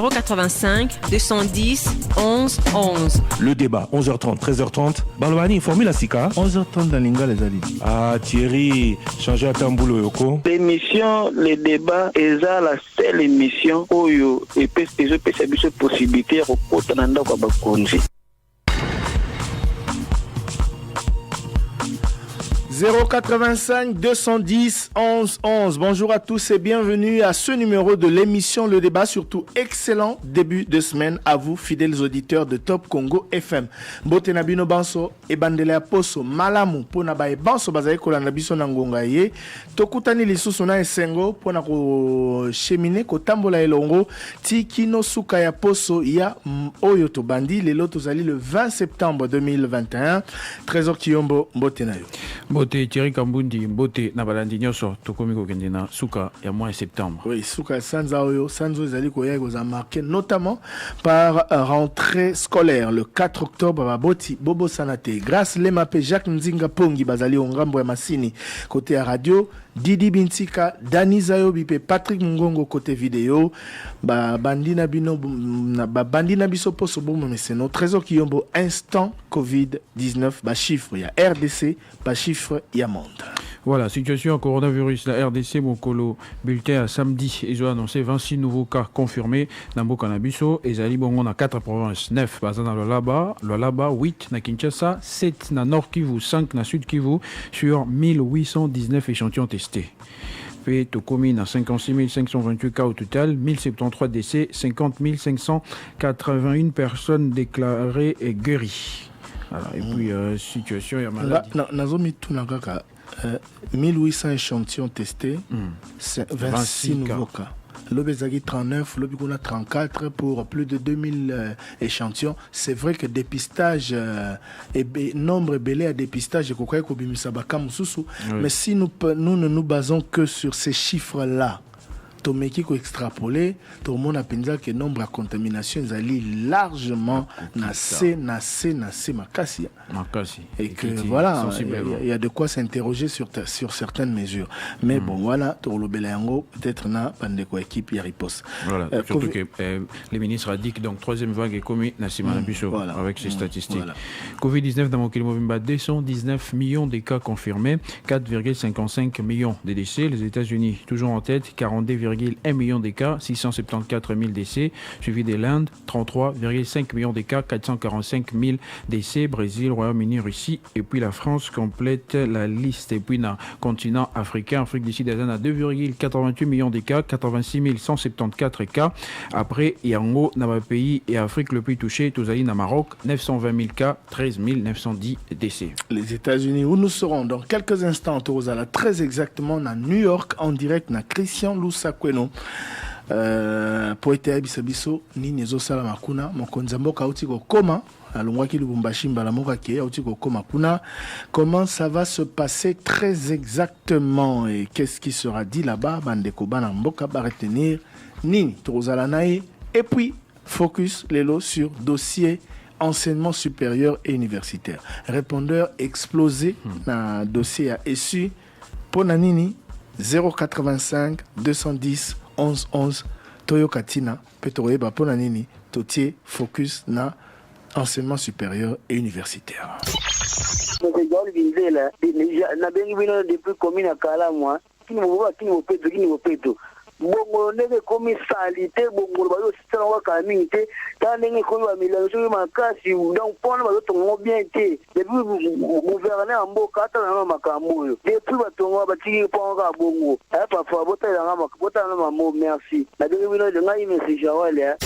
085 210 11 11. Le débat, 11h30, 13h30. Balwani, Formule Sika. 11h30 dans Linga, les alliés. Ah, Thierry, changez à Tamboulou Yoko. L'émission, le débat, est la seule émission où il y a des possibilités de Kotananda Kwabakonzi. 085 210 11 11. Bonjour à tous et bienvenue à ce numéro de l'émission Le Débat. Surtout excellent début de semaine à vous, fidèles auditeurs de Top Congo FM. Botenabino Banso et Bandele Aposo Malamu pona bae Banso bazaye kolanda biso na ngonga ye. Tokutani lisusu na esengo pona ko cheminer ko tambola elongo tikino suka ya poso ya oyo to bandi lelo tozali le 20 septembre 2021. Trésor Kiyombo Mbotenayo. Mbote Thierry Kambundi Mbote na balandi nyoso tokomi kokende na suka ya mois de septembre. Oui, suka sanza oyo sanzo ezali koya koza marqué notamment par rentrée scolaire le 4 octobre baboti Bobo Sanate grâce Lemape Jacques Nzinga Pongi bazali ongambo ya Masini côté à radio Didi Bintika, Dani Zayobi, Patrick Mungongo côté vidéo, Bandina Bino, Bandina Biso Poso Boum, mais c'est notre trésor qui yombo instant Covid-19, chiffre, il y a RDC, chiffre, il y a monde. Voilà, situation coronavirus, la RDC, Mokolo, bulletin à samedi, ils ont annoncé 26 nouveaux cas confirmés dans Bokanabiso, et Zali Bongo dans 4 provinces, 9 basés dans le Laba, 8 na Kinshasa, 7 na Nord Kivu, 5 na Sud Kivu, sur 1819 échantillons testés. Fait au commune à 56 528 cas au total, 1073 décès, 50 581 personnes déclarées et guéries. Alors, et puis, situation, il y a maladie. 1800 échantillons testés, 26 nouveaux cas. L'Obésagi 39, l'Obiguna 34 pour plus de 2000 échantillons. C'est vrai que dépistage, nombre belé à dépistage, mais si nous ne nous basons que sur ces chiffres-là, Tomeki ko extrapolé, tout le monde a pensé que le nombre de contaminations est largement nassé makasi. Et que voilà, il y a de quoi s'interroger sur certaines mesures. Mais bon, voilà, tout le Bélango, peut-être na pandeko équipe y riposte. Voilà, surtout que les ministres a dit que donc troisième vague est commis Nassima Nabiso avec ces statistiques. Voilà. Covid-19 dans mon Kilimobimba, 219 millions de cas confirmés, 4,55 millions de décès. Les États-Unis toujours en tête, 42,1 millions de cas, 674 000 décès, suivi de l'Inde, 33,5 millions de cas, 445 000 décès, Brésil, Royaume-Uni, Russie, et puis la France complète la liste. Et puis dans le continent africain, Afrique du Sud, à 2,88 millions de cas, 86 174 cas. Après, Yango, dans le pays et Afrique le plus touché, Touzali, dans Maroc, 920 000 cas, 13 910 décès. Les États-Unis, où nous serons dans quelques instants, Touzala, très exactement, à New York, en direct, na Christian Lusakwe. Poete biso nini ezosala makuna mokonzi mboka auti kokoma alongwaki Lubumbashi mbala moka ke auti kokoma kuna. Comment ça va se passer très exactement et qu'est-ce qui sera dit là-bas bandeko bana mboka ba retenir nini tozala nae et puis focus lelo sur dossier enseignement supérieur et universitaire. Répondeur explosé na dossier a essu pona nini 085 210 11 11 Toyo Katina Petoroye Bapona Nini Totier focus na enseignement supérieur et universitaire. Bongo nege komi salite bongo ba yo sitana wa kamite ta nenge komi ba milanzo makasi donc pona ba to ngo bien te depuis gouvernement mboka ta na makambo yo depuis ba to ngo ba tiki ponga bongo a parfois bota na bota na mamo merci na de bino de ngai message wale.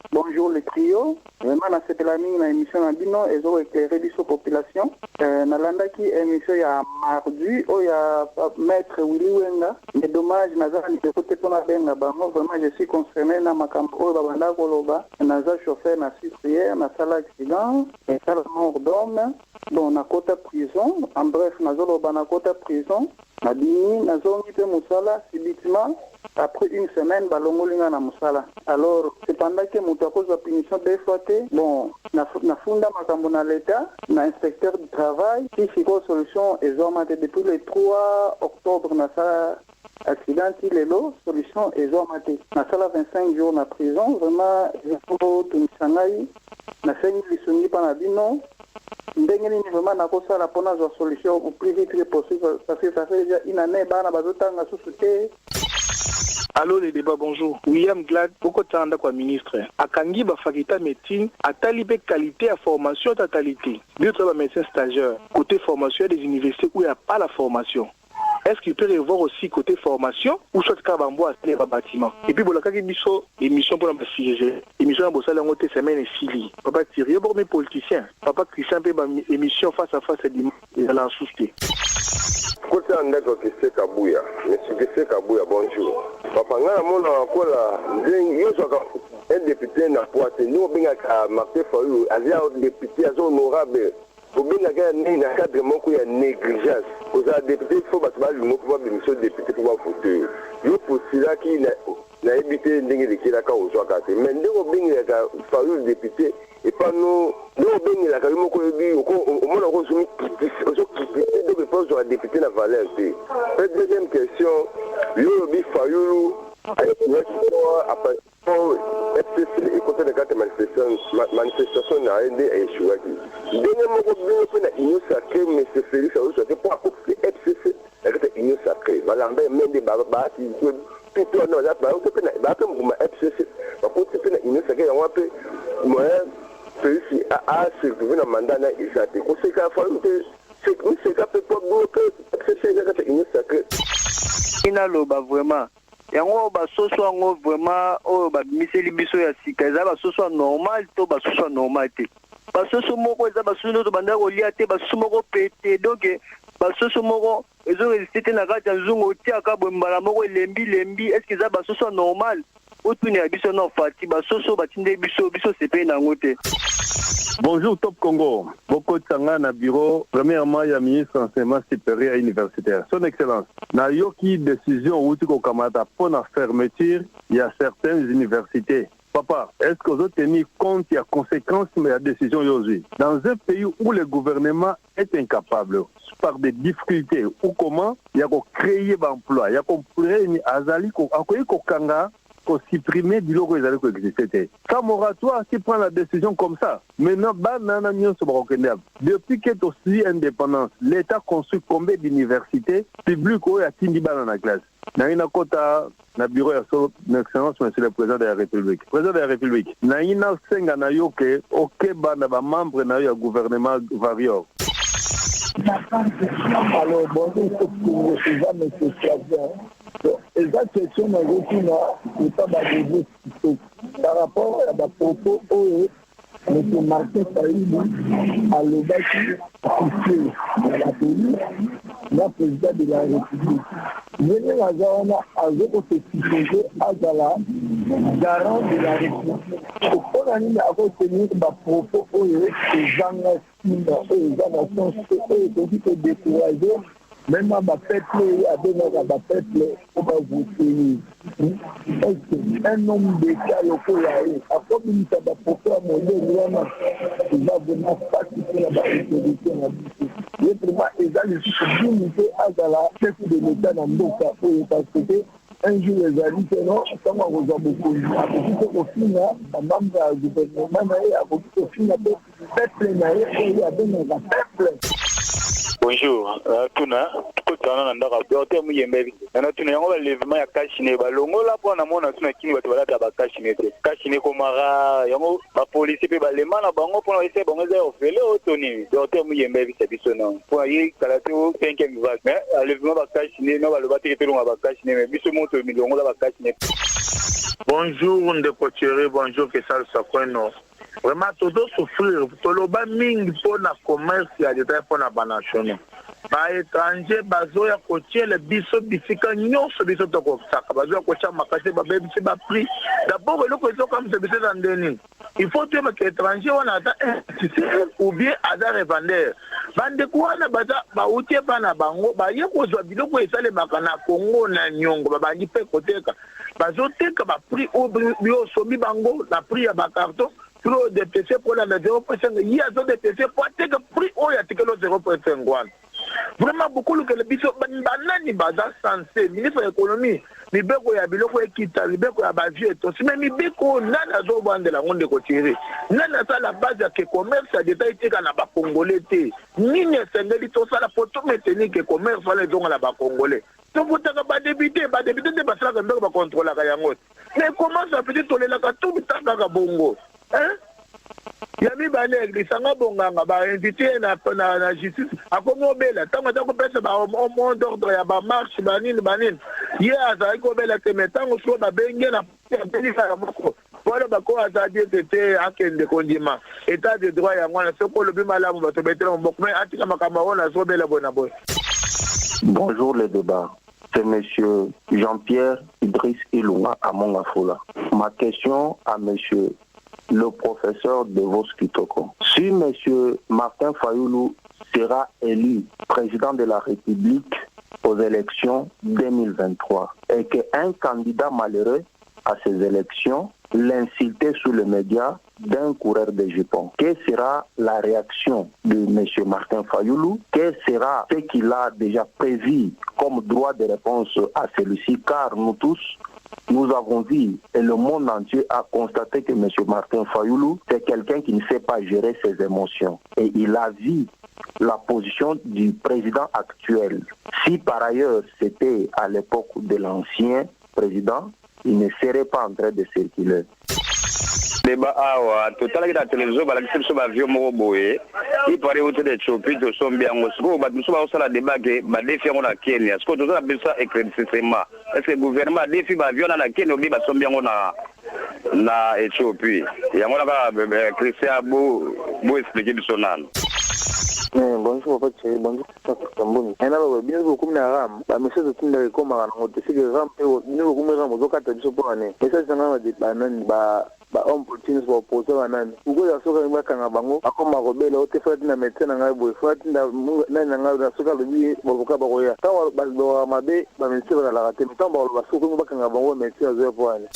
Bonjour les trio. Maintenant, c'est la ligne émission à Bino et zo éclairer biso population. Nalanda qui émission ya mardi o ya maître Willy Wenga. Mais dommage nazara ni côté pour la benga bango vraiment je suis concerné na makambo o babanda koloba. Naza chauffeur na hier na sala accident et sala mort d'homme. Bon na kota prison. En bref nazolo bana kota prison. Nadini nazongi pe musala subitement. Après une semaine, balongolinga na musala. Alors, cependant que mutu cause de punition des fois, bon, na funda makambo na l'État, na inspecteur du travail, si c'est quoi solution, ils ont maté depuis le 3 octobre na sa accident lelo solution ezwamate nasala 25 jours na prison vraiment ezoko tunisangai nasengi lisungi pa na bino ndenge nini vraiment nakosala mpona zwa solution au plus vite que possible parce que ça fait déjà une année bana bazotanga susu te. Allô les débats, bonjour. William Glad, pourquoi tu as quoi ministre? Akangi ba faculté médecine, a talibé qualité à formation totalité. Deux trois médecins stagiaires. Côté formation, il y a des universités où il n'y a pas la formation. Est-ce qu'il peut y avoir aussi côté formation ou soit Kabambo à les bâtiments? Et puis, voilà, quand il y a émission pour la CGG, émission pour ça, la montée semaine est Sili. Papa Thierry, pour mes politiciens. Papa Christian, émission face à face et à la souci. Côté en d'accord que c'est Kabouya, monsieur que c'est Kabouya, bonjour. Papa, on a encore un député n'a pas été, nous, on a marqué pour eux, un député honorable. Pour bien gagner un encadrement qui est négligence. Aux députés, il faut que nous puissions bénéficier des députés pour voter. Il faut cela qui n'a évité de la cause. Mais nous avons bien les députés et pas nous. Nous avons bien la cause. Au moins, on a des députés dans la valeur. Deuxième question, nous avons FCC et côté de la manifestation n'a aidé à échouer. Dernièrement, on a une sacrée, mais c'est Félix a aussi pour accomplir FCC avec une sacrée. Voilà, même des barbares qui plutôt non, là, par exemple, FCC, par contre, c'est une sacrée, on peut, moi, Félix a survécu dans le mandat, il a été conséquent, c'est qu'à peu près bloqué, FCC, c'est une sacrée. Il a vraiment. Yango basoso yango vraiment oyo bamiseli biso ya sika eza basoso normal to basoso normal te basoso moko eza basoso to banda kolia te basoso moko pete donc basoso moko ezo resiste na kati ya nzungu otiaka bombala moko lembi est-ce que eza basoso normal otuni ya biso na fati basoso batinde biso sepe nango te. Bonjour Top Congo. Beaucoup de Sanga na bureau, premièrement, il y a ministre enseignement supérieur et universitaire. Son Excellence, na yoki décision où tu kamata pour la fermeture, il y a certaines universités. Papa, est-ce que vous avez tenu compte des conséquences de la décision aujourd'hui? Dans un pays où le gouvernement est incapable, par des difficultés, ou comment, il y a créé des emplois, il y a créé azali, kanga, pour supprimer du logo des qui existaient. Ça moratoire qui prend la décision comme ça. Maintenant, depuis qu'il est aussi indépendance, l'État construit combien d'universités publiques où il y a Tindiba dans la classe? Naïna Kota, na bureau de son Excellence, Monsieur le Président de la République. Président de la République, Naïna Senga Nayoke, ok, bana membre du gouvernement Varior. Alors, bonjour, c'est ça, monsieur Flavien. Exact question na routine n'est pas basée par rapport à la propos où M. Martin Faïdou a le bâti à la police, le président de la République. Venez à Zawana à Zoko se supposer à Zala, garant de la République. Au fond, on a retenu des propos où les gens sont découragés. Même à ma peuple, à ma peuple, on va voter. Un homme de cas locaux, à quoi il va pourquoi mon Dieu, il va vraiment participer à la autorité. Et pour moi, ils ont les unités à la chef de l'État dans le cas parce que un jour, les amis, non, ça m'a beaucoup. Au final, la membre du gouvernement, au final, le peuple n'a rien peuple. Bonjour, tuna kutana na rapporteur muyembe na tuna yango ba levement ya kashine ba longola pona mona tuna kini bato balata ba kashine te kashine komara yango ba police pe ba lema na bango pona ese bango za ofele otoni docteur muyembe bi biso na po yi kalate o 5e vague mais levement ba kashine no ba lobate ke longa ba kashine mais biso moto mi longola ba kashine. Bonjour ndeko Thierry, bonjour que ça le kweno. Vraiment, tout souffrir. Tout le monde pour le commerce, il y a des pour la nationale. Par étranger, bazo ya côté le biso bifika nyonso biso to ko saka bazo ya kocha makase ba bébé c'est ba prix. D'abord le ko comme c'est biso dans deni. Il faut que les étrangers on ata ou bien ada revendeur. Bande ko na baza ba utie bana bango ba ye ko zwa biloko esale makana Congo na nyongo ba bandi pe koteka. Bazo teka ba prix au bio sobi bango la prix ya ba carton. Pro de PC pour la 0.5, il y a des PC pour être prix ou il y a 0.5. Vraiment beaucoup le biso banani bada sensé ministre de l'économie mibeko ya biloko ekita mibeko ya bavieux to si même mibeko nana zo bandela ngonde ko tirer nana ça la base ya que commerce ya d'état itika na ba congolais te nini sengeli to sala poto maintenir que commerce wala zonga la ba congolais to botaka ba débuter te basala ka mbeko ba contrôler ka yango mais comment ça peut tolela ka tout bitanga ka bongo hein yami bane lisanga bonganga ba invité na justice akomo bela tango tango pesa ba au mot d'ordre ya ba marche banine ye azali ko bela te metango so ba benge na pelisa ya moko wala ba ko azadi tete akende kondima état de droit ya ngwana soko lobi malamu ba to betela mboko mais atika makamba wona so bela bona boy. Bonjour les débats. C'est monsieur Jean-Pierre Idriss Ilunga à Mongafoula. Ma question à monsieur le professeur Devos Kitoko. Si M. Martin Fayoulou sera élu président de la République aux élections 2023 et qu'un candidat malheureux à ces élections l'insultait sous les médias d'un coureur de jupons, quelle sera la réaction de M. Martin Fayoulou? Quel sera ce qu'il a déjà prévu comme droit de réponse à celui-ci? Car nous tous, nous avons vu et le monde entier a constaté que M. Martin Fayoulou, c'est quelqu'un qui ne sait pas gérer ses émotions. Et il a vu la position du président actuel. Si par ailleurs c'était à l'époque de l'ancien président, il ne serait pas en train de circuler. Débat awa total la télévision balakisi biso ba vieux moko boye ipare wote de chopi to sombi yango siko ba biso ba osala débat ke ba défi yango na Kenya siko to za bisa éclaircissement est-ce que gouvernement défi ba vieux na Kenya obi ba sombi yango na Ethiopie yango na ba Christian bo expliquer biso nano. Bonjour Papa Thierry, bonjour Tamboni. Et là, bien beaucoup de ram, la monsieur de Tinder comme un autre, c'est que ram, nous beaucoup de ram, aux quatre jours pour année. Et ça, c'est un des bananes, homme politique pour poser banane. Pourquoi la soeur est pas qu'un bango, à comme un rebelle, au téléphone d'un médecin, un gars, faut être d'un soeur de vie, pour le cas baroya. Quand on va dans Ramabé, la médecin va la rater. Mais tant on va souvent pas qu'un bango, médecin à 0 pour année.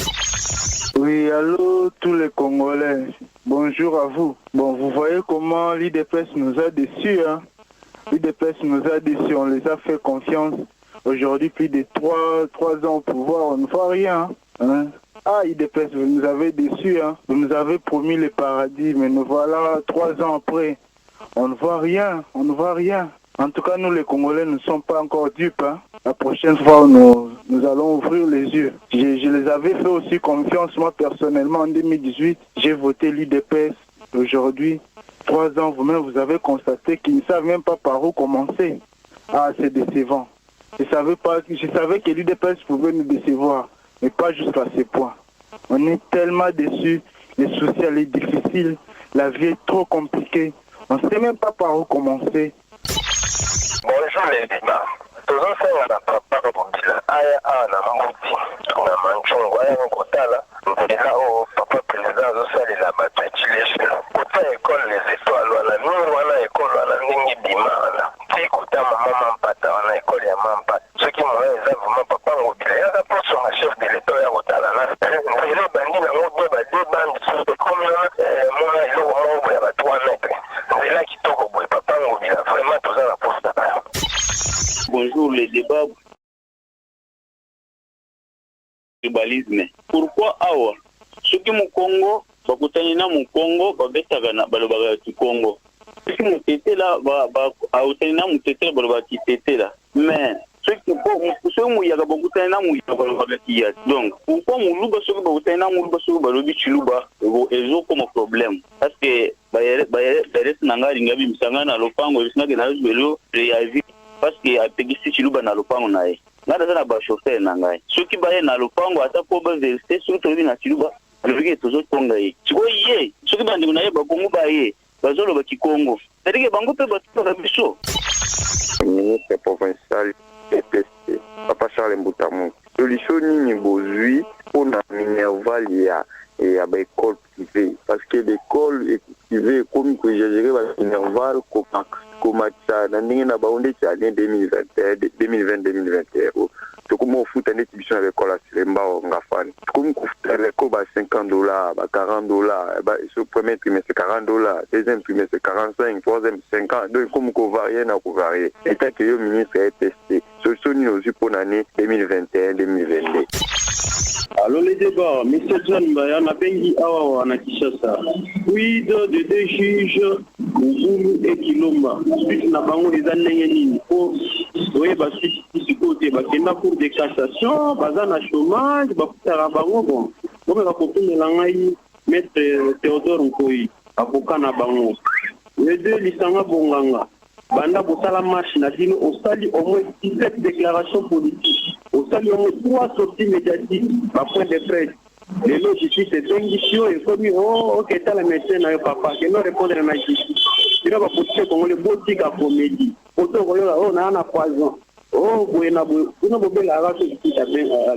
Oui, allô tous les Congolais, bonjour à vous. Bon, vous voyez comment l'IDPS nous a déçus, hein. L'IDPS nous a déçus, on les a fait confiance. Aujourd'hui, plus de 3 ans au pouvoir, on ne voit rien, hein. Ah, IDPS, vous nous avez déçus, hein. Vous nous avez promis le paradis, mais nous voilà 3 ans après. On ne voit rien, on ne voit rien. En tout cas, nous les Congolais ne sommes pas encore dupes, hein. La prochaine fois, nous allons ouvrir les yeux. Je les avais fait aussi confiance, moi personnellement, en 2018. J'ai voté l'IDPS. Aujourd'hui, 3 ans, vous-même, vous avez constaté qu'ils ne savent même pas par où commencer. Ah, c'est décevant. Je savais que l'IDPS pouvait nous décevoir, mais pas jusqu'à ce point. On est tellement déçus, les social est difficile, la vie est trop compliquée. On ne sait même pas par où commencer. Bonjour les débats. Tozosala na papa kobila aya na mamuti na manchongo aya ngotala ndela o papa président azosalela bato echileshe kota école les étoiles wana nini wana école wana ndenge bima wana ti kota mama mampata wana école ya mampata soki moya eza vraiment papa ngobila yaza poso na chef de l'état ya kotala na ndela bandi nango boye badebandi sokomi wana mona eloko moko boye ya ba 3 mètres ndela kitoko boye papa ngobila vraiment toza na posta nayo. Bonjour les débats. Tribalisme. Pourquoi awa? Soki mu Congo, bakutani na mu Congo, babetaka na balobaka ki Congo. Soki mu tete la autani na mu tete balobaka ki tete la. Mais soki mu yaka bakutani na mu yaka balobaka ki ya. Donc, pourquoi mu luba soki bakutani na mu luba soki balobi chiluba ezo comme problème. Parce que bayere nanga ringabi misanga na lopango bisinga na zelo réagi. Parce que apegisi chiluba na lupango nae ngada sana ba chauffeur na ngai soki baye na lupango ata ko ba vérité soki tobi na chiluba alobiki tozo tonga ye siko ye soki bandi na ye ba kongo baye bazolo ba kikongo c'est-à-dire bango pe ba toka biso ministre provincial EPC Papa Charles Mbutamu solution nini bozui pour na minerval ya ba école privée parce que l'école privée comme que j'ai géré ba minerval comme ça na ndenge na baonde ci année 2020 2021 tokomi kofuta neti biso na l'école ya Silemba ngafani tokomi kofuta l'école ba $50 ba $40 ba ce premier trimestre $40 deuxième trimestre 45 troisième 50 donc comme ko varier na ko varier état que yo ministre a testé solution ni aussi pour l'année 2021-2022. Alors les débats, M. John Bayana Bengi Awa na Kishasa. Oui, de deux juges, Mbulu et Kilomba. Suite na bango les années nini. Oui, bah suite du côté, bah c'est la cour de cassation, baza na chômage, bah pour bango bon. Bon la copine de langai maître Théodore Nkoyi, avocat na bango. Les deux lisanga bonganga. Banda Botala marche na dino au sali au moins 17 déclarations politiques. Au sali au moins 3 sorties médiatiques par point de presse. Les lots justice et d'indication et comme ok t'as la médecin na papa qui non répondre à la justice. Il va pousser comme le boutique à comédie. Auto koyola on a na poison. Oh buena una bobela raso justice à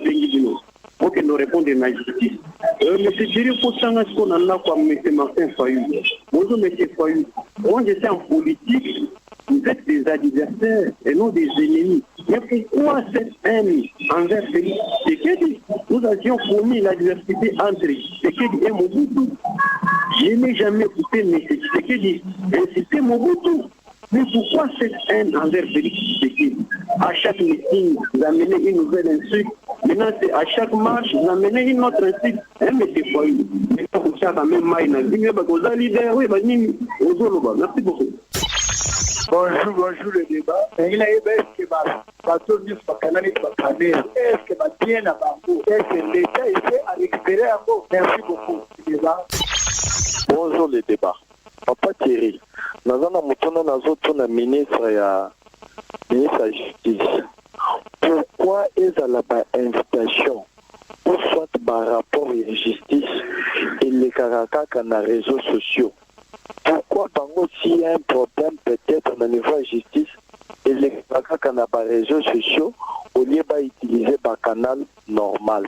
bengi dino. Ok nous répondre à la justice. Monsieur Thierry Foussanga ce qu'on en a comme monsieur Martin Fayou. Bonjour monsieur Fayou. Moi je suis en politique. Vous êtes des adversaires et non des ennemis. Mais pourquoi cette haine envers Félix Tshisekedi? Nous avions commis l'adversité entre Tshisekedi et Mobutu. Je n'ai jamais écouté M. Tshisekedi insister Mobutu. Mais pourquoi cette haine envers Félix Tshisekedi? À chaque meeting, vous amenez une nouvelle insulte. Maintenant, c'est à chaque marche, vous amenez une autre insulte. Mais c'est quoi? Maintenant, vous êtes même maïna. Vous avez l'idée, oui, merci beaucoup. Bonjour le débat. Est-ce que bien à Bambo? Est-ce que l'État essaie à récupérer un mot? Merci beaucoup. Bonjour le débat. Papa Thierry, nazana mutona nazotuna ministre ya justice. Pourquoi est à la invitation pour soit par rapport à la justice et les caractères dans les réseaux sociaux? Pourquoi bango s'il y a un problème peut-être au niveau de la justice et les caractères dans les réseaux sociaux au lieu d'utiliser un canal normal?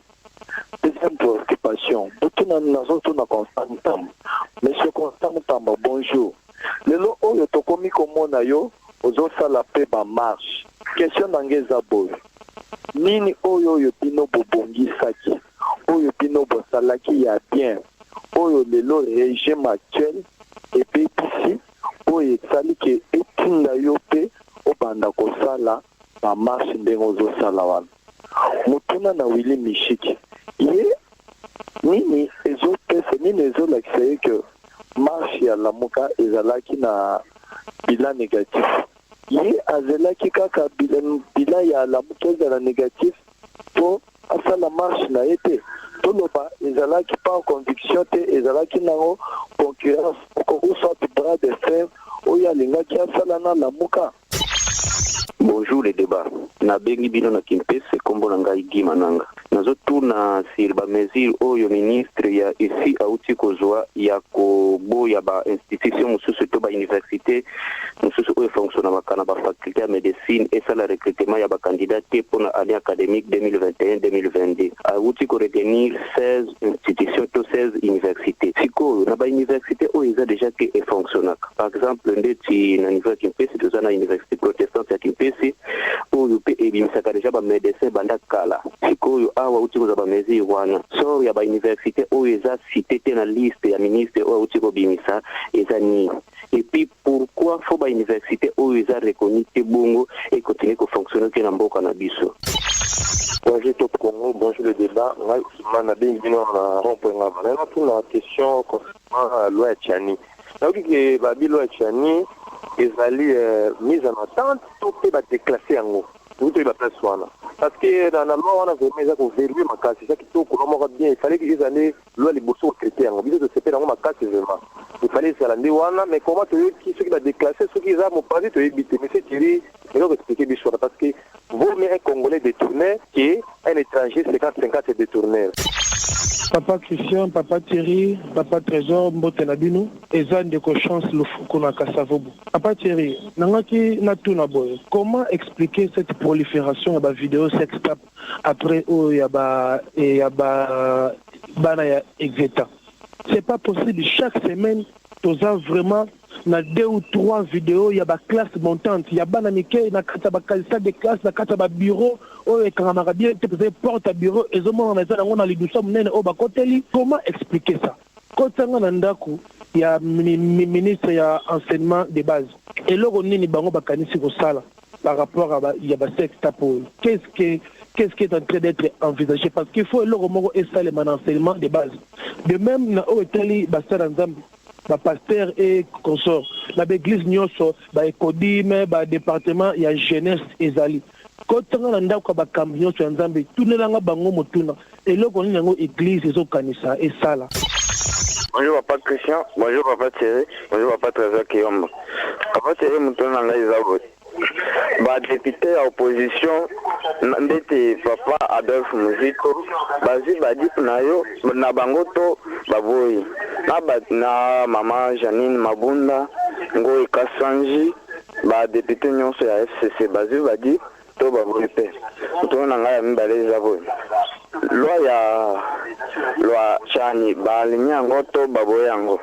Deuxième préoccupation, tout le monde a constant. Monsieur Constant Tamba, bonjour. Le lot où il commis comme on a yo, aux autres la paix en marche. Question d'Angeza Boy. Nini oyo yo pino bobongi saki, oyo pino bosalaki ya bien, oyo le lot régime actuel et puis ici, oyo sali ke etinda yo pe obanda kosala ba marche ndengo zo salawan. Mutuna na Willy Mishiki. Ye nini ezopesa nini ezolakisa ke marche ya lamuka ezalaki na bilan négatif. Ye azelaki kaka bilan ya lamuka ezala négatif po asala marche na ete toloba ezalaki pas conviction te ezalaki nango concurrence ou soit bras de fer oyo alingaki asala na lamuka. Bonjour les débats. Na bengi bino na Kimpese kombo na ngai Guy Mananga. Nazotuna sur ba mesure oyo ministre ya ici auti kozwa ya kobo ya ba institution mususu to ba université mususu oyo fonctionne makana ba faculté ya médecine et ça le recrutement ya ba candidat pour l'année académique 2021-2022. Auti ko retenir 16 institutions to 16 universités. Siko na ba université oyo za déjà que fonctionne. Par exemple ndeti na niveau ya Kimpese to na université protestante ya Kimpese oyo pe ebimisaka déjà ba médecin banda kala. Siko oyo awa utiko za ba mezi wana. So ya ba université oyo eza cité te na liste ya ministre oyo utiko bimisa eza ni. Et puis pourquoi faut ba université oyo eza reconnu te bongo et continuer ko fonctionner ke na mboka na biso. Bonjour Top Congo, bonjour le débat. Moi, je suis venu à rond-point. Maintenant, pour la question concernant la loi Tchani. Donc, la loi Tchani est mise en attente pour déclasser en haut. Vous avez la place. Parce que dans la loi, on a vraiment verrouillé ma case. C'est ça qui est bien. Il fallait qu'ils allaient loi les bourseaux traités. On dit que c'était dans ma case, vraiment. Il fallait que ça l'année. Mais comment ceux qui va déclasser, ceux qui ont pas dit, éviter. Mais c'est tiré. Je vais expliquer l'histoire. Parce que vous mettez un Congolais détourné qui est un étranger 50-50 détourné. Papa Christian, Papa Thierry, Papa Trésor, Mbotenabino, Ezan de chance le fou na Kasavobu. Papa Thierry, nangaki natuna boy. Comment expliquer cette prolifération de vidéos sextape après bana ya exeta? C'est pas possible chaque semaine, tu as vraiment na 2 ou 3 vidéos ya ba classe montante ya bana mike na kata ba kalisa de classe na kata ba bureau o e kamara bien te porte à bureau ezomo na za ngona lidusa munene o ba koteli. Comment expliquer ça? Kotanga na ndako ya ministre ya enseignement de base et loko nini bango bakanisi ko sala par rapport à ya ba sexe tapo. Qu'est-ce qui est en train d'être envisagé? Parce qu'il faut le remoro et ça, les enseignement de base. De même, na Oetali, Basar Nzambi, pasteur et consort, la l'église Nyoso, Ekodime, département, il y a jeunesse et Zali. Quand on a un camion sur Nzambi, tout le monde a bango motuna. Et là, on a une église, ils ont kanisa et ça là. Bonjour papa Christian, bonjour papa Thierry, bonjour papa Trésor Kiyomba. Papa Thierry, mutuna na Isabot. Député à opposition ndete papa Adolphe Muziko bazi badi nayo na bangoto baboyi na mama Janine Mabunda Ngoyi Kasanji député nyonso ya FCC bazi badi to baboyi pe to na ngaya mbale zaboyi loi chani balinya ngoto baboyi yango.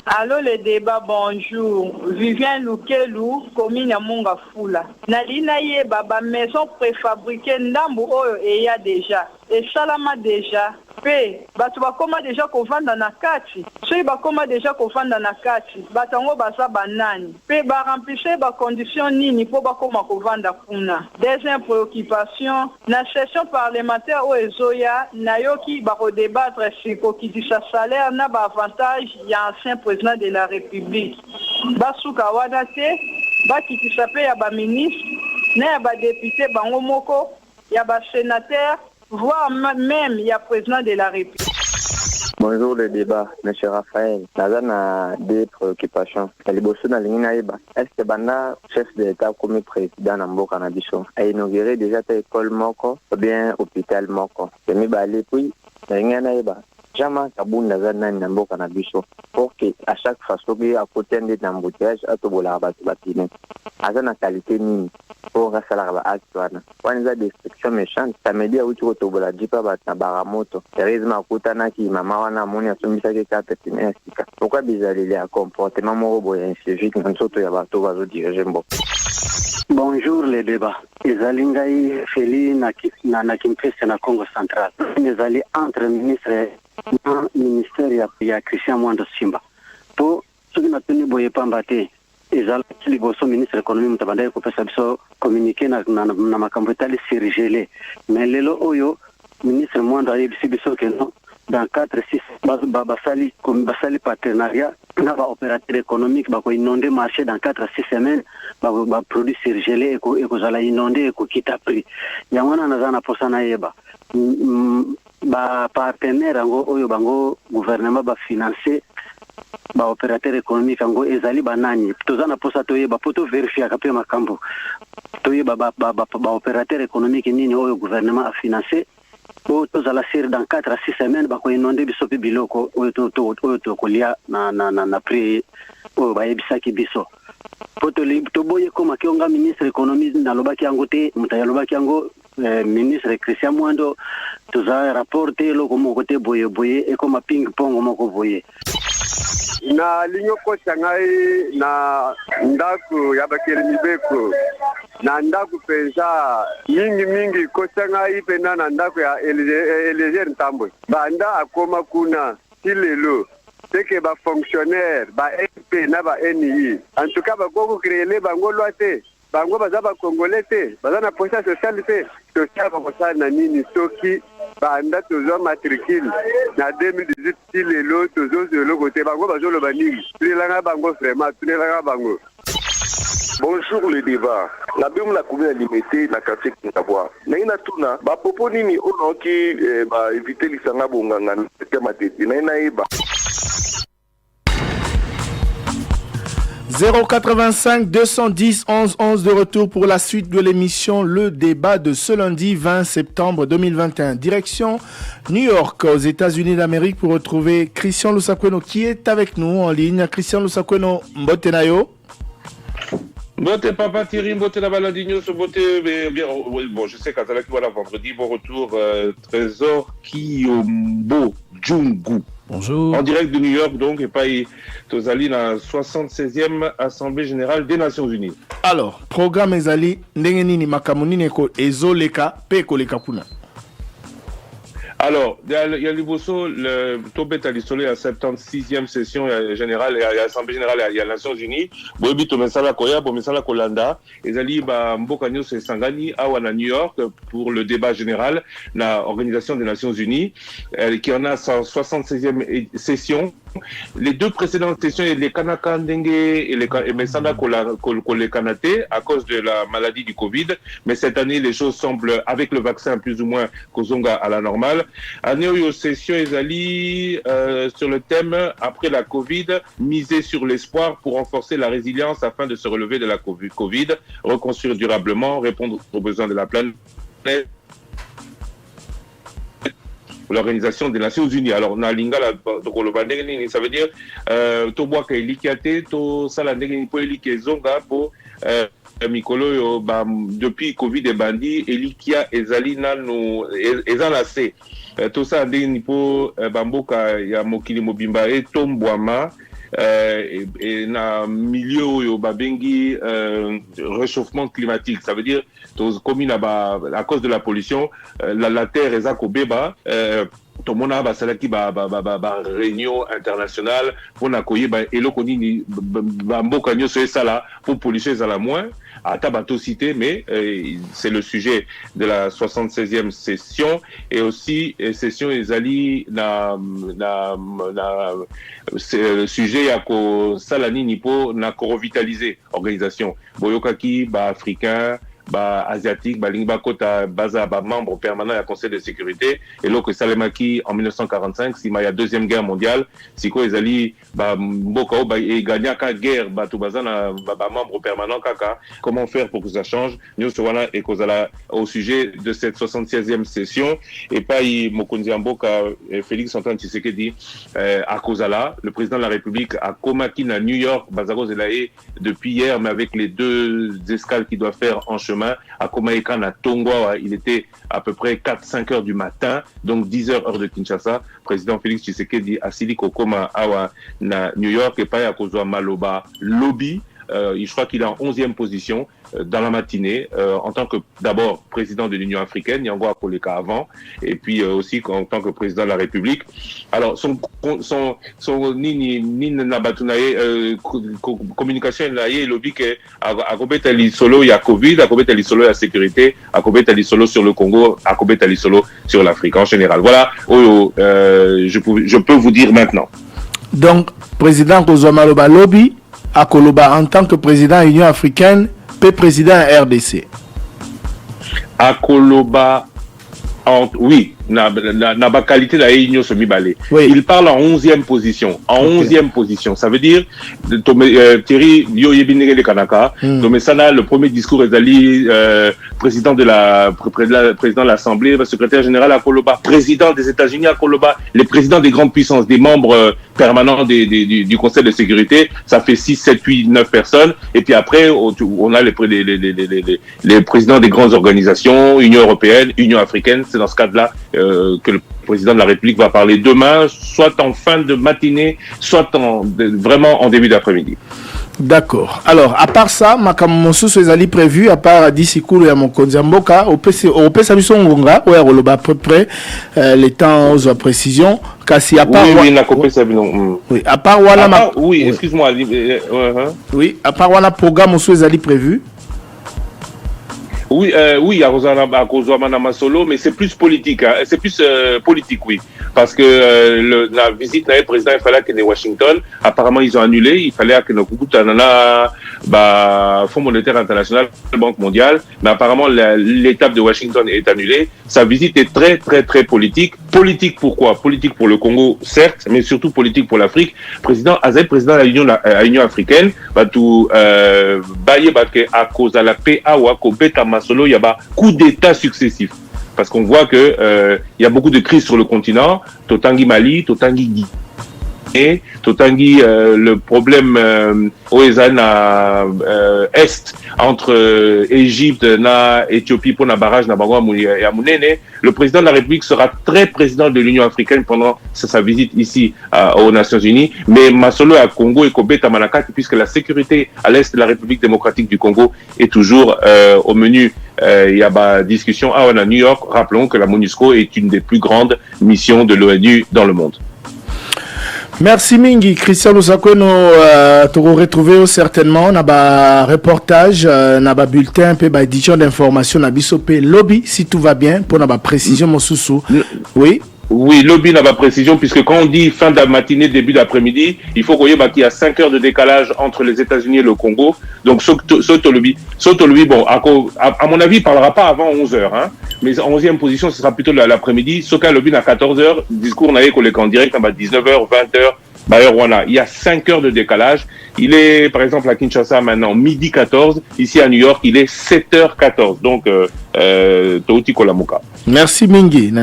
Allô les débats, bonjour. Vivien Lukelou, commune à Mongafula. Nalina ye baba maison préfabriquée ndambu oyo et ya déjà. Et salama déjà. Pe batu bakoma déjà kovanda na kati. Soyi bakoma déjà kovanda na kati. Batango basa banani. Pe ba remplir ba conditions nini po bakoma kovanda kuna. Deuxième préoccupation, na session parlementaire o ezoya nayoki ba redébattre sur qui sa salaire na ba avantage ya ancien président de la République. Basuka wana te ba kitisa pe ya ba ministre na ya ba député bango moko ya ba sénateur voire même il y a président de la République. Bonjour le débat, M. Raphaël. Nazana des préoccupations. Est-ce que Banda, chef de l'État comme président Namboka Nabiso, a inauguré déjà ta école Moko ou bien hôpital Moko? Je me balai puis, jamais Kaboun Nazana Namboka Nabiso pour que à chaque fois que à côté de l'embouteillage, à tout le monde, Azana qualité ni pour rester là bas actuellement. On a des restrictions méchantes. Ça me dit à où tu retrouves la jipa na baramoto. Sérieusement, kutana ki mama wana moni asumisa ke kata tinesika. Pourquoi bizarre les comportements moraux et civiques dans surtout ya bato bazo diriger mbo. Bonjour les débats. Ezalingai feli na kimpese na Congo central. Ezali entre ministre na ministère ya Christian Mwando Simba. To soki na tuni boye pambate. Ezala liboso ministre économie mutabanda ko pesa biso communiquer na makambo etali surgelé. Mais lelo oyo ministre Mwando ayebisi biso que non dans 4-6 basali partenariat na ba opérateur économique ba ko inonder marché dans 4-6 semaines ba produit surgelé et ko zala inonder et ko kita prix. Yamwana nazana posana yeba. Ba partenaire ngo oyo bango gouvernement ba financer ba opérateur économique ngo ezali banani tozana posa toyeba poto vérifier akape makambo toyeba ba opérateur économique nini oyo gouvernement a financé o tozala série dans 4 à 6 semaines ba ko inonder biso pe biloko oyo to kolia na prix oyo ba yebisaki biso poto to boye koma kionga ministre économie na lobaki yango te mutaya lobaki yango ministre Christian Mwando toza rapporter loko moko te boye e koma ping pong moko boye na linyo kosa ngai na ndaku ya bakeli mibeko na ndaku pensa mingi kosa ngai pena na ndaku ya Eleger Ntambwe banda akoma kuna tilelo teke ba fonctionnaire ba MP na ba NI en tout cas ba koko créer bango loite bango baza ba congolais te baza na poste sociale te to saba kosa na nini soki banda tozo matricule na 2018 tilelo tozo zelo côté bango bazolo banigi tulelanga bango vraiment tulelanga bango. Bonjour le débat. La biom la commune limité na quartier Kintabwa. Na ina tuna ba popo nini ono ki ba éviter lisanga bonganga na tema tete na ina eba 085 210 11 11 de retour pour la suite de l'émission Le Débat de ce lundi 20 septembre 2021. Direction New York aux États-Unis d'Amérique pour retrouver Christian Lusakweno qui est avec nous en ligne. Christian Lusakweno, mbote nayo. Mbote papa Thierry, mbote la baladinho, mbote bien. Bon, je sais qu'Azalaki voilà vendredi, bon retour Trésor Kiyombo Djungu. Bonjour. En direct de New York, donc, et pas Tozali dans la 76e Assemblée Générale des Nations Unies. Alors, programme Ezali, Ndengenini Makamunine ko Ezoleka, Pekoleka Kuna. Alors, il y a le Bosso, le Tobet à l'Isolé, la 76e session générale, et l'Assemblée Générale, il y a les Nations Unies. Boebi Tomesala Koya, Bomesala Kolanda, Ezali Mbokanyo Sangani, à New York, pour le débat général, la Organisation des Nations Unies, qui en a sa 76e session. Les deux précédentes sessions, les Kanaka Ndenge et les Mesana Kole Kanate, à cause de la maladie du Covid. Mais cette année, les choses semblent, avec le vaccin, plus ou moins, Kozonga à la normale. Année aux sessions Ezali sur le thème après la Covid, miser sur l'espoir pour renforcer la résilience afin de se relever de la Covid, reconstruire durablement, répondre aux besoins de la planète. L'Organisation des Nations Unies. Alors, on a lingala ça veut dire to boaka ilikiate to sala ndenge po ilike zonga po mikolo yo depuis Covid et bandi elikia ezali nanu ezala se to sa ndenge po bamboka ya mokili mobimba e tombwama et na milieu yo babengi réchauffement climatique, ça veut dire comme à cause de la pollution la terre est à Kobeba tout le monde a salaki réunion internationale pour n'accueillir eloko nini mboka nyoso sala pour polluer ça la moins à Tabato cité, mais c'est le sujet de la 76e session et aussi session Ezali c'est le sujet à ko salani nipo na ko revitaliser organisation boyokaki africain asiatique, lingba kota baza membre permanent du Conseil de sécurité et l'autre Salemaki en 1945 si il y a deuxième guerre mondiale si quoi ezali mboka et gagna ka guerre tout bazana membre permanent kaka comment faire pour que ça change nous voilà et kozala au sujet de cette 76e session et pas mokonzi mboka Félix Antoine Tshisekedi à Kozala le président de la République à Komaki à New York bazako zelaé depuis hier mais avec les deux escales qu'il doit faire en chemin à Komaïka na Tongwa, il était à peu près 4-5 heures du matin, donc 10 heures heure de Kinshasa. Président Félix Tshisekedi a Siliko Koma Awa na New York et pas à Kozwa Maloba Lobby. Je crois qu'il est en 11e position dans la matinée, en tant que d'abord président de l'Union africaine, Yango Akoleka avant, et puis aussi en tant que président de la République. Alors, son communication est lobby que à Kobetali solo il y a Covid, à Kobetali solo il y a sécurité, à Kobetali solo sur le Congo, à Kobetali solo sur l'Afrique en général. Voilà, je peux vous dire maintenant. Donc, président Kozwa Maloba Lobby, à Koloba en tant que président de l'Union africaine, puis président RDC. À Koloba, oui, na qualité de la réunion semi-balé. Oui. Il parle en 11e position. En 11e position. Ça veut dire, Thierry, le Kanaka, le premier discours est allé, président de l'Assemblée, secrétaire général à Koloba, président des États-Unis à Koloba, les présidents des grandes puissances, des membres permanents du Conseil de sécurité, ça fait 6, 7, 8, 9 personnes. Et puis après, on a les présidents des grandes organisations, Union européenne, Union africaine. C'est dans ce cadre-là que le président de la République va parler demain, soit en fin de matinée, soit vraiment en début d'après-midi. D'accord. Alors, à part ça, Makamosu Sezali prévu, à part d'ici Koulou et Mokonzamboka, au PC Ngonga, où est à peu près les temps aux précisions. Kasi à part oui, à part Wala oui, excuse-moi. Oui, à part Wala programme Sezali prévu. Oui, à Kozouamana Masolo, mais c'est plus politique, hein. C'est plus politique, oui. Parce que la visite du président, il fallait qu'il y ait Washington. Apparemment, ils ont annulé. Il fallait qu'il y ait Fonds monétaire international, Banque mondiale. Mais apparemment, l'étape de Washington est annulée. Sa visite est très, très, très politique. Politique pourquoi? Politique pour le Congo, certes, mais surtout politique pour l'Afrique. Président de l'Union africaine, tout, à cause de la paix, Solo, il y a coup d'État successifs. Parce qu'on voit que il y a beaucoup de crises sur le continent, Totangi Mali, Totangi totangi le problème na est entre Égypte na Éthiopie pour na barrage na bango ya munene. Le président de la République sera très président de l'Union africaine pendant sa visite ici aux Nations Unies, mais masolo à Congo et Kobeta Manakati, puisque la sécurité à l'est de la République démocratique du Congo est toujours au menu. Il y a discussion à New York. Rappelons que la MONUSCO est une des plus grandes missions de l'ONU dans le monde. Merci Mingi, Christian Lusakweno, tu retrouver certainement na reportage, na bulletin, pe édition d'information na bisope lobby si tout va bien pour na précision mon sous. Oui. Oui, lobby n'a pas précision, puisque quand on dit fin de la matinée, début d'après-midi, il faut qu'il y a 5 heures de décalage entre les États-Unis et le Congo. Donc, Soto lobby, bon, à mon avis, il ne parlera pas avant 11 heures, hein. Mais en 11e position, ce sera plutôt l'après-midi. Soka lobby à 14 heures, discours n'a en direct à 19 heures, 20 heures. Il y a 5 heures de décalage. Il est, par exemple, à Kinshasa maintenant, midi 14. Ici à New York, il est 7h14. Donc, Touti Kolamuka. Merci Mingi. Je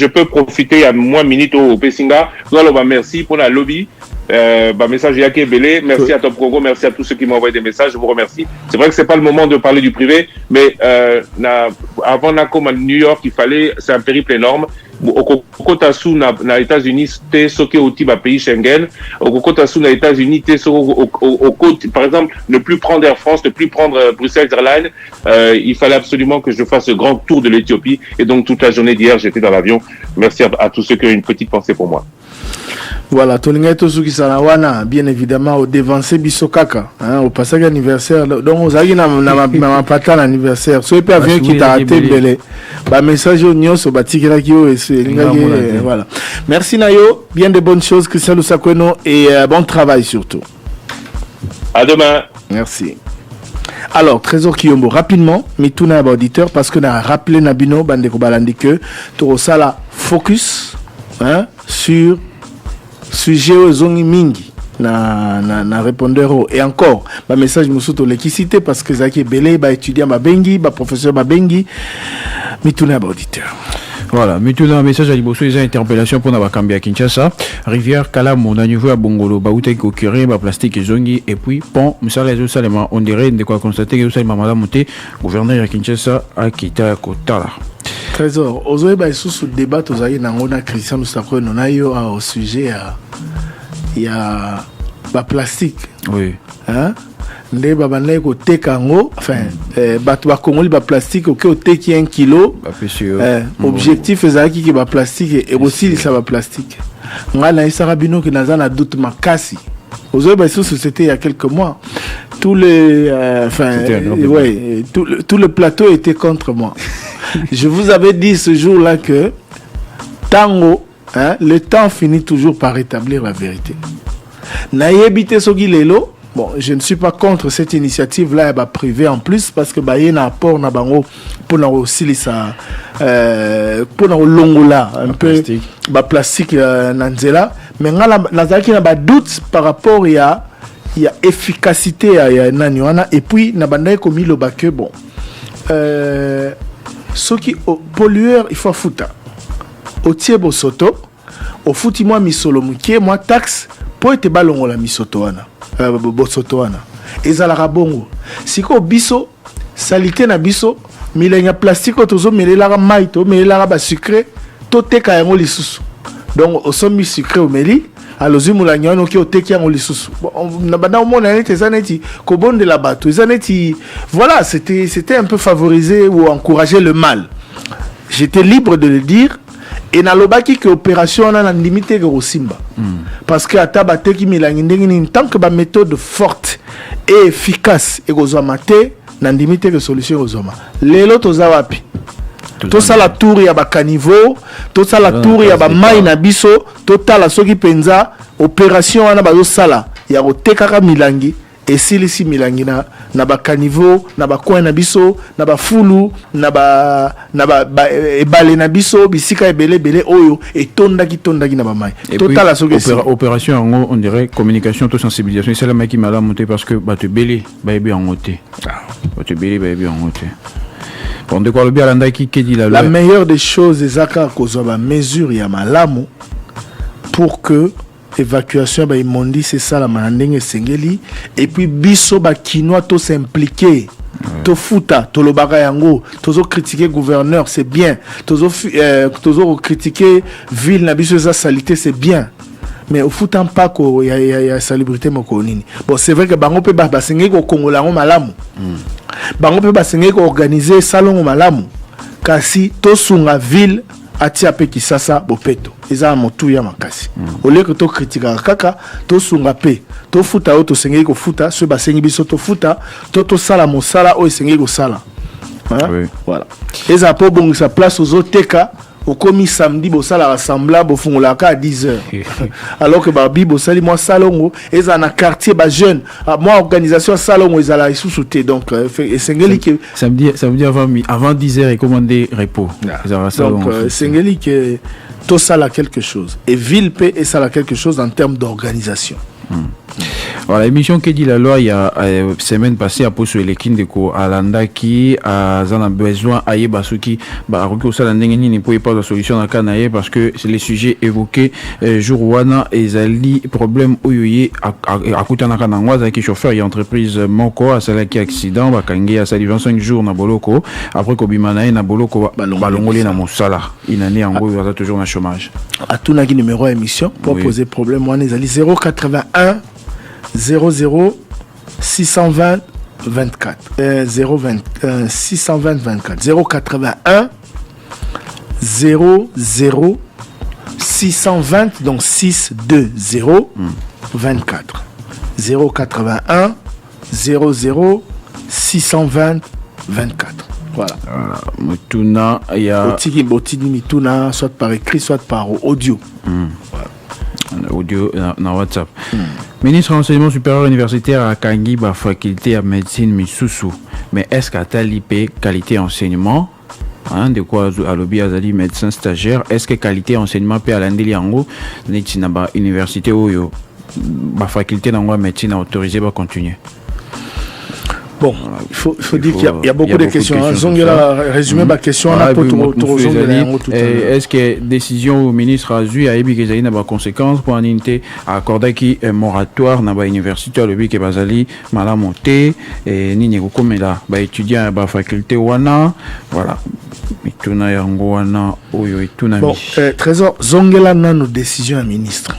peux profiter à moins minute au Pessinga. Merci pour la lobby. Message Yake Belé, merci à Top Congo, merci à tous ceux qui m'ont envoyé des messages, je vous remercie. C'est vrai que c'est pas le moment de parler du privé, mais avant Nakom à New York, c'est un périple énorme. Au Kotasu na États-Unis, t'es soké au Tiba pays Schengen. Au Kotasu na États-Unis, t'es par exemple, ne plus prendre Air France, ne plus prendre Bruxelles Airlines. Il fallait absolument que je fasse ce grand tour de l'Éthiopie. Et donc toute la journée d'hier, j'étais dans l'avion. Merci à tous ceux qui ont une petite pensée pour moi. Voilà, Tolinga Tosuki Sanawana, bien évidemment, au dévancé Bisokaka, au passage anniversaire. Donc, on a ma patin l'anniversaire. Soit pas avion qui t'a raté, belé. Message au Nyos, au Batikira Kyo, et c'est voilà. Merci Nayo, bien de bonnes choses, Christian Lusakweno, et bon travail surtout. À demain. Merci. Alors, Trésor Kiyombo, rapidement, mais tout n'a pas auditeur, parce que n'a rappelé Nabino, Bandeko Balandi, que tout ça là, focus, sur sujet aux zongi mingi na répondeur et encore ba message musuto l'équité parce que Zaki Belé ba étudiant ba bengi ba professeur ba bengi mituna ba auditeur. Voilà, mituna un message à liboso les interpellations pour na Bakambia Kinshasa, rivière Kalamu na niveau à Bongolo ba utai ko curé ba plastique et zongi et puis pont musala zo salema on dirait de quoi constater que ça mamala monté gouverneur à Kinshasa a quitté Kotala. Trésor, aujourd'hui, bah, sous le débat, vous avez un Christian Lusakweno au sujet, il y a la plastique. Oui. Hein? Les babanaï au tekango, enfin, batwa Congo, le plastique, au teki 1 kilo. Objectif, c'est qui est plastique et aussi ça va plastique. Moi, là, il Sarabino qui n'a pas doute ma cassi. Aujourd'hui, c'était il y a quelques mois. Tout le plateau était contre moi. Je vous avais dit ce jour-là que tango, le temps finit toujours par rétablir la vérité. Naïebite Sogi Lelo, bon, je ne suis pas contre cette initiative-là, privée en plus, parce que y a un apport pour aussi ça, pour longola, un peu plastique nanzela, mais nazaki na doute par rapport il y a efficacité à nanywana et puis na bandaye komi lo baké bon ceux qui pollueur il faut fouta au tiebo soto au fouti moi misolo mukie moi taxe pour être balongo la misoto wana bosoto wana ezala bongo siko biso salité na biso milenya plastique tozo melela mai to melela ba sucré to teka yango lisusu donc au somi sucré au meli alozi mulanyano ki oteki yango lisusu na banda au monde neti zaneti ko bonde la bato zaneti voilà c'était un peu favoriser ou encourager le mal. J'étais libre de le dire et na lobaki que opération na limité que Simba parce que atabate ki milangi ndengini tant que ba méthode forte et efficace et gozamate na limité que solution gozama lelo tozawapi tout ça la tour ya ba caniveau tout ça la tour ya ba mai na biso total soki penza opération wana bazo sala ya kotekaka milangi esilisi milangi na ba caniveau na ba coin na biso na ba fulu na ba ebale na biso bisika ebele oyo etondaki na ba mai total soki opération on dirait communication to sensibilisation c'est la maki mala monter parce que ba te belé ba ebi en oté ba te belé ba ebi en oté On de quoi le bien qui dit la meilleure des choses ezaka kozwa mesure ya malamu pour que évacuation ba imondi c'est ça la manandenge sengeli et puis biso ba kinois to s'impliquer to futa to lobaka yango tozo critiquer gouverneur c'est bien tozo critiquer ville na biso za salité c'est bien mais au foot en pas ko ya salubrité moko nini bon c'est vrai que bango pe ba sengeli ko kongola ngo malamu bango pe ba sengeli ko organiser salon malamu kasi to sunga ville atia pe kisasa bopeto eza motu ya makasi ole que to critique kaka to sunga pe to futa o to sengeli ko futa so ba sengi biso to futa to sala mosala o sengeli ko sala voilà eza po bongo sa place aux oteka au commis samedi bosala rassemblable bofungola ka à 10h alors que babi bosali moi salongo eza na quartier ba jeune moi organisation salongo ezala isusuté donc sengeli que samedi avant 10h et commander repos donc sengeli que tout ça là quelque chose et ville paix et ça là quelque chose en termes d'organisation. Voilà, l'émission qui dit la loi il y a semaine passée à poser les kindeko à landa qui a besoin à yebasuki bah reko ça l'andengeni ne pouvait pas de solution à kanaye parce que c'est les sujets évoqués jour wana ezali problème oyoye à kutana kanangwaza qui chauffeur et entreprise moko à cela qui accident ba kangi à sali 25 jours na boloko après ko bimana na boloko balongoli na mosala inane yango va toujours na chômage à tout na numéro émission pour poser problème wana ezali 081 00 620 24 020 620 24 081 00 620 donc 620 24 081 00 620 24 voilà Mutuna il y a Botini Mituna soit par écrit soit par audio voilà. Audio dans WhatsApp. Ministre enseignement supérieur universitaire à Kangi, ba faculté à médecine Misusu. Mais est-ce qu'à Talipé qualité enseignement, de quoi à lobby azali médecin stagiaire, est-ce que qualité enseignement peut à l'andeli ango, n'etina ba université oyo, ba faculté d'ango médecine autorisé va continuer. Bon, il faut dire qu'il y a beaucoup de questions. Zongela résumé ma question. Est-ce que décision au ministre a eu à Ebigezali n'a pas conséquence pour un unité à accorder qui est moratoire n'a pas université le bic et basali malamonté et ni comme là ba étudiant à faculté wana voilà. Mituna yango wana oyo ituna. Bon, trésor Zongela nano décision à ministre.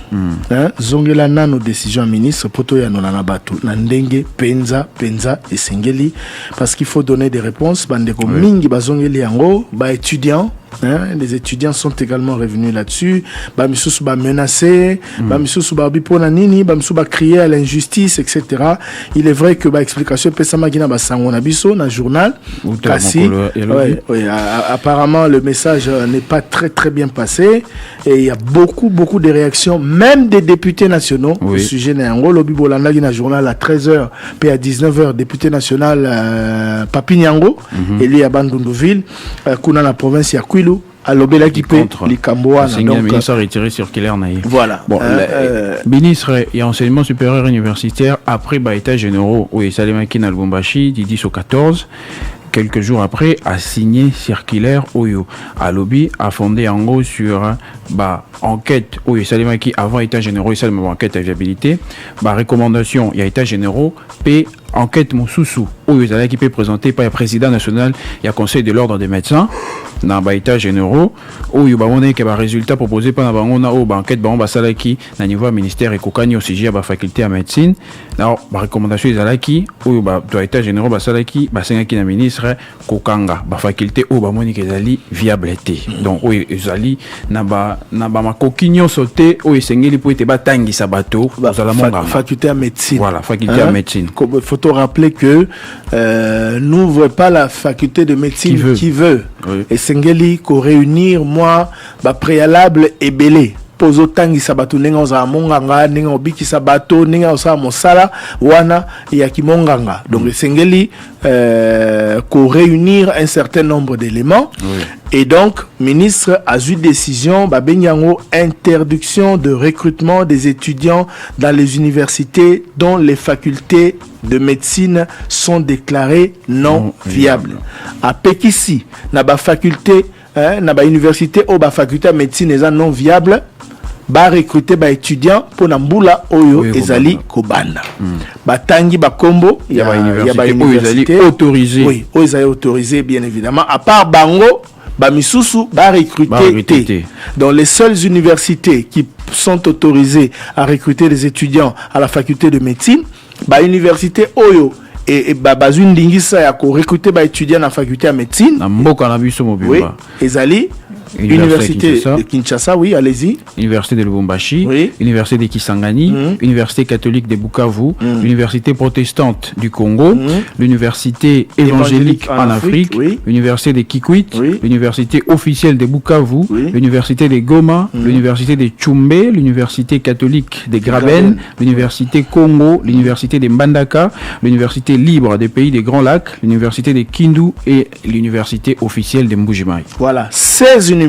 Zongela nano décision à ministre poto ya nona batu na ndenge penza et sengeli parce qu'il faut donner des réponses bandeko mingi bazongeli yango ba étudiants. Les étudiants sont également revenus là-dessus. Bamisusu ba menacé, bamisusu ba bipona nini, bamisusu ba crier à l'injustice, etc. Il est vrai que ba explication pesama gina ba sangona biso na journal. Kasi, apparemment le message n'est pas très bien passé et il y a beaucoup de réactions, même des députés nationaux au sujet na yango lobi bolanda gina journal à 13h puis à 19h député national Papi Nyango et lui à Bandundouville kuna na province ya Kwilu à l'obéla qui peut les Cambois donc ministre retiré circulaire naïf voilà bon ministre et enseignement supérieur universitaire après ba états généraux où Salimaki na Lubumbashi du 10 au 14 quelques jours après a signé circulaire Oyo à lobby a fondé en gros sur enquête Oyo Salimaki avant état généraux et enquête à viabilité recommandation il y a état généraux p enquête Moussousou Oyo Salimaki peut présenter par le président national il y a conseil de l'ordre des médecins dans ba état généraux Oyo on est que résultat proposé par na bango na enquête Salaki na niveau ministère et kokani au sujet à faculté à médecine alors recommandation Salaki Oyo doit état généraux Salaki sengaki na ministre kokanga faculté ou moni kezali viabilité donc oui ezali na ba makokinyo sauté ou esengeli pour te batangisa bato faculté à médecine voilà faculté à médecine il faut te rappeler que n'ouvre pas la faculté de médecine qui veut et sengeli ko réunir moi préalable et belé pozo tangi sabato nenga oza monganga nenga obiki sabato nenga osa mosala wana ya kimonganga. Donc sengeli ko réunir un certain nombre d'éléments. Et donc ministre a eu décision babenyango interdiction de recrutement des étudiants dans les universités dont les facultés de médecine sont déclarées non viables. À Pekissi, na ba faculté na ba université ou ba faculté de médecine est non viable, ba recruter ba étudiants pour nambula oyo ezali kobanda. Ba tangi ba kombo ya ba université autorisé. Oui, ezali autorisé bien évidemment. À part bango ba misusu ba recruter. Dans les seules universités qui sont autorisées à recruter des étudiants à la faculté de médecine, ba université oyo et bazune dingisa ya ko recruter ba étudiants à la faculté de médecine. Na mboka na biso mobimba. Oui, ezali Université de Kinshasa, oui, allez-y. Université de Lubumbashi, Université de Kisangani, Université catholique de Bukavu, Université protestante du Congo, l'Université évangélique en Afrique, l'Université de Kikwit, l'Université officielle de Bukavu, l'Université de Goma, l'Université de Tchumbe, l'Université catholique de Graben, l'Université Congo, l'Université de Mbandaka, l'Université libre des pays des Grands Lacs, l'Université de Kindu et l'Université officielle de Mbujimai. Voilà, 16 universités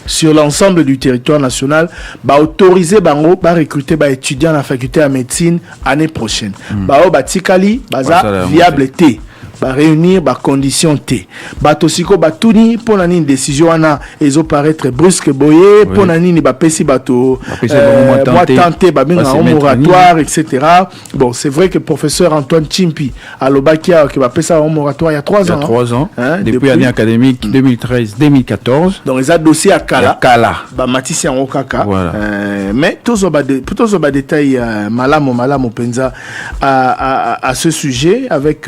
sur l'ensemble du territoire national ba autoriser bango ba recruter ba étudiants à la faculté de médecine année prochaine. Ba batikali baza viable T. Ba réunir ba condition T. Ba tosiko ba tuni pona ni décision ana ezo paraître brusque boye pona ni ba pesi bato moi tenter ba benga un moratoire etc. Bon, c'est vrai que professeur Antoine Chimpi à Lobakia qui va pesa un moratoire il y a 3 ans. Il y a 3 ans. Depuis l'année académique 2013-2014. Donc ils a dossier à Kala. Ba Matisse en Okaka. Mais tous ba détail malamo penza à ce sujet avec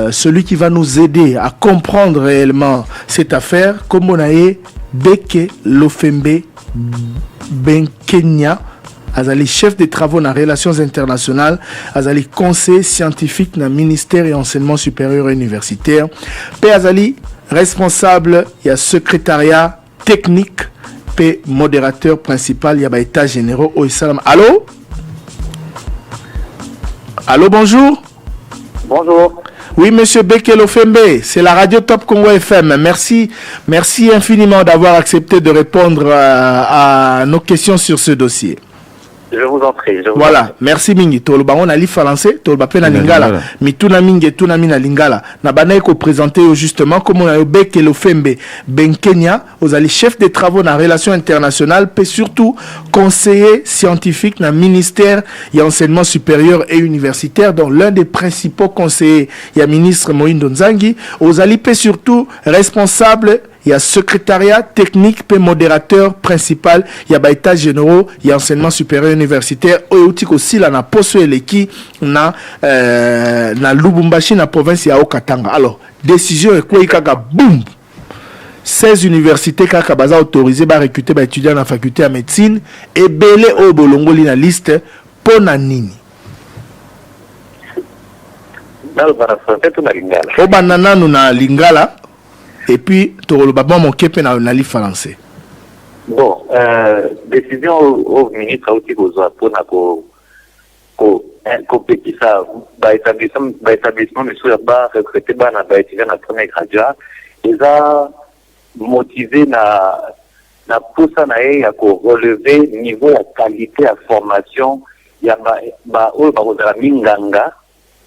celui qui va nous aider à comprendre réellement cette affaire, comme on a eu Beke Lofembe Benkenya, Azali chef des travaux dans les relations internationales, Azali conseiller scientifique dans le ministère et enseignement supérieur et universitaire, P Azali responsable, il y a secrétariat technique, P modérateur principal, il y a état généraux au Islam. Allô? Allô, bonjour. Bonjour. Oui, monsieur Bekelo Fembe, c'est la radio Top Congo FM. Merci infiniment d'avoir accepté de répondre à nos questions sur ce dossier. Je vous en prie. Voilà, merci mingi. Toloba on a li français, toloba pe na lingala. Mituna mingi tuna mina lingala. Na banaye ko présenter justement comme on a Bekelo Fembe Benkenya, aux ali chef des travaux dans relations internationales, puis surtout conseiller scientifique dans le ministère et enseignement supérieur et universitaire, dont l'un des principaux conseillers est le ministre Moïndo Nzangi, aux ali puis surtout responsable. Il y a secrétariat technique et modérateur principal, il y a état généraux, il y a enseignement supérieur universitaire, il aussi là na poso eleki na Lubumbashi na province ya Okatanga. Alors, décision est quoi kaka boum. 16 universités kaka baza autorisé ba recruter ba étudiants dans la faculté de médecine et belé au bolongoli na liste pona nini. O banana na lingala. Et puis, tu as mon képe na li français. Bon, décision au ministre aussi pour compétition, établissement, mais sur la barre, recruter na étudiant na premier graduat, ils ont motivé na poussa na ya ko relever niveau de qualité de formation, ya ba la minganga,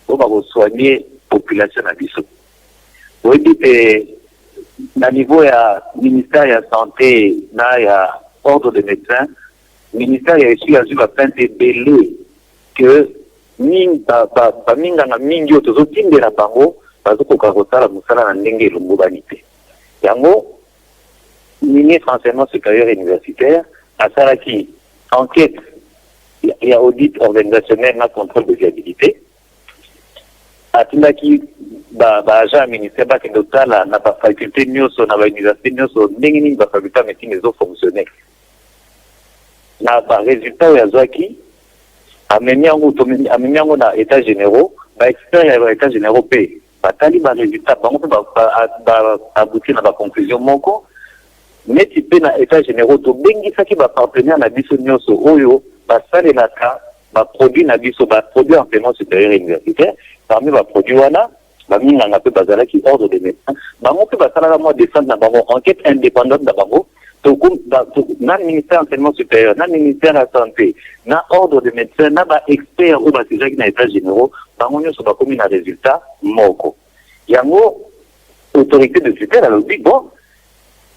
ba soigner population na biso. Oui, na niveau ya ministère ya santé na ya ordre de médecins, ministère ya ici a eu la plainte belé que minganga mingi otozo tindela bango bazokoka kosala mosala na ndenge elongo banite yango ministre enseignement supérieur et universitaire asalaki enquête ya audit organisationnel na contrôle de viabilité atindaki agent ministère bakende kotala na bafaculté nyonso na bauniversité nyonso ndenge nini bafaculté ya médecine ezofonctionne na barésultat oyo azwaki amemi yango na état généraux baexpert ya baétat généraux mpe batali barésultat bango mpe abouti na baconclusion moko mais tu peux na état généraux to bengi saki ba partenaire na biso nyoso oyo ba sale na ka ba produit na biso ba produit en paiement supérieur universitaire parmi ba produit wana ba minga na pe bazala ki ordre des médecins ba mo pe ba sala la mo défense na bango enquête indépendante na bango to na ministère enseignement supérieur na ministère de la santé na ordre des médecins na ba expert ou ba sejaki na état généraux bango nyoso ba komi na résultat moko yango autorité de tutelle alors dit bon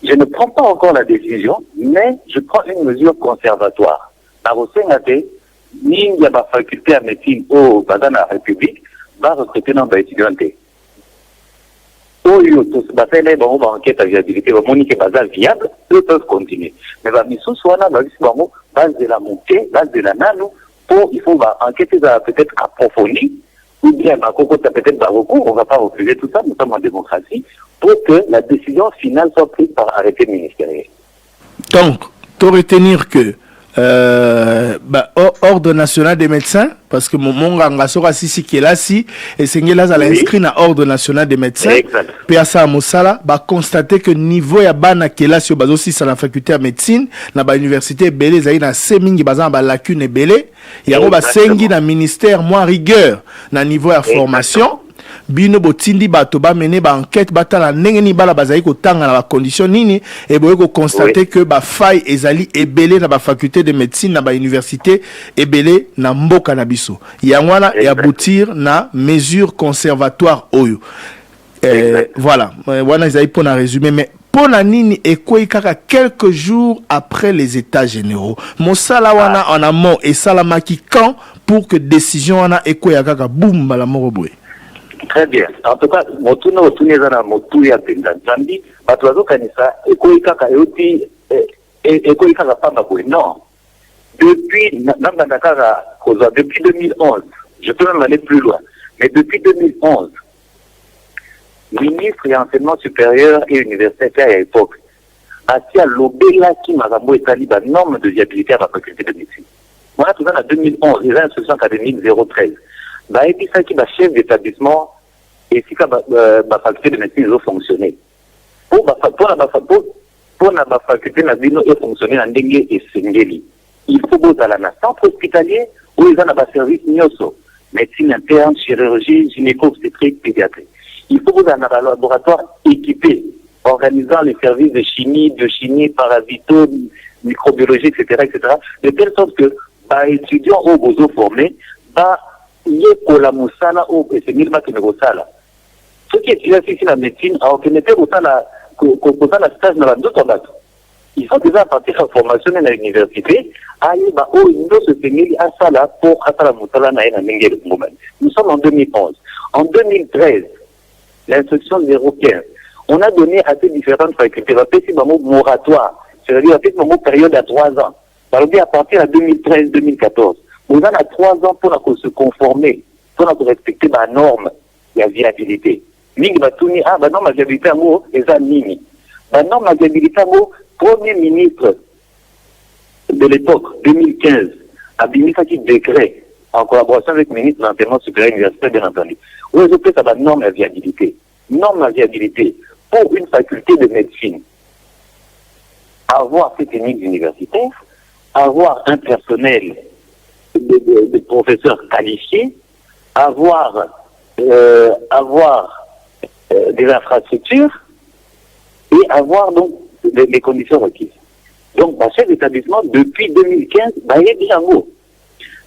je ne prends pas encore la décision, mais je prends une mesure conservatoire. Par au CNAT, ni il y a ma faculté à médecine au dans la République, va recruter dans les étudiants. Au lieu de se on va enquête à viabilité, on va moniquer bazar viable, eux peuvent continuer. Mais va misou soit là, base de la montée, base de la nano, pour il faut enquêter peut-être approfondir, ou bien peut-être recours, on ne va pas refuser tout ça, nous sommes en démocratie, pour que la décision finale soit prise par arrêté ministériel. Donc, pour retenir que ordre national des médecins, parce que mon rangasora si qui est là si et c'est là à l'inscrit na ordre national des médecins PSA Mosala va constater que niveau ya bana qui est là sur bazo si ça la faculté à médecine na ba université belé zaï na semingi bazan ba lacune belé ya ba sengi na ministère moins rigueur na niveau ya formation bino botindi bato ba mener ba enquête batala ndenge ni bala bazali ko tanga na ba condition nini et boye ko constater que ba faille ezali ebelé na ba faculté de médecine na ba université ebelé na mboka na biso yangwana et aboutir na mesure conservatoire oyo voilà wana ezali pour na résumer mais pour na nini ekoi kaka quelques jours après les états généraux mosala wana en amont et salamaki quand pour que décision wana ekoi kaka boum bala moko boye. Très bien. En tout cas, motuna otuneza na motu ya penda zambi, batu kanisa ekoikaka euti ekoikaka pamba boy. Non. Depuis depuis 2011, je peux même aller plus loin. Mais depuis 2011, ministre de l'enseignement supérieur et universitaire à l'époque, Asia Lobela qui m'a rambo établi la norme de viabilité à la faculté de médecine. Moi, tout ça en 2011, les instructions académiques 013. Et puis ça qui va chef d'établissement et si ma faculté de médecine ont fonctionné. Pour la faculté de médecine ont fonctionné en dengue et sengeli. Il faut que dans la centre hospitalier où ils ont un service nyoso, médecine interne, chirurgie, gynéco-obstétrique, pédiatrie. Il faut que dans un laboratoire équipé, organisant les services de chimie, parasito, microbiologie, etc., de telle sorte que les étudiants ont besoin formés, yeko la musala ou c'est milma que negosala. Ce qui est ici la médecine, alors que n'était pas la stage dans d'autres bateaux. Ils sont déjà partis en formation à l'université. Nous sommes en 2011. En 2013, l'instruction 015, on a donné à ces différentes facultés un petit moment moratoire, c'est-à-dire un petit moment période à 3 ans. À partir de 2013-2014. On a 3 ans pour se conformer, pour respecter la norme de la viabilité. Ning Batouni, la norme de viabilité à mot, les amis. La norme de viabilité à mot, premier ministre de l'époque, 2015, a mis un décret, en collaboration avec le ministre de l'enseignement supérieur universitaire, bien entendu. Où je peux la norme de viabilité. Norme de viabilité pour une faculté de médecine. Avoir ces techniques universitaires, avoir un personnel de professeurs qualifiés, avoir des infrastructures et avoir donc les conditions requises. Donc, dans chef d'établissement, depuis 2015, il y a déjà un mot.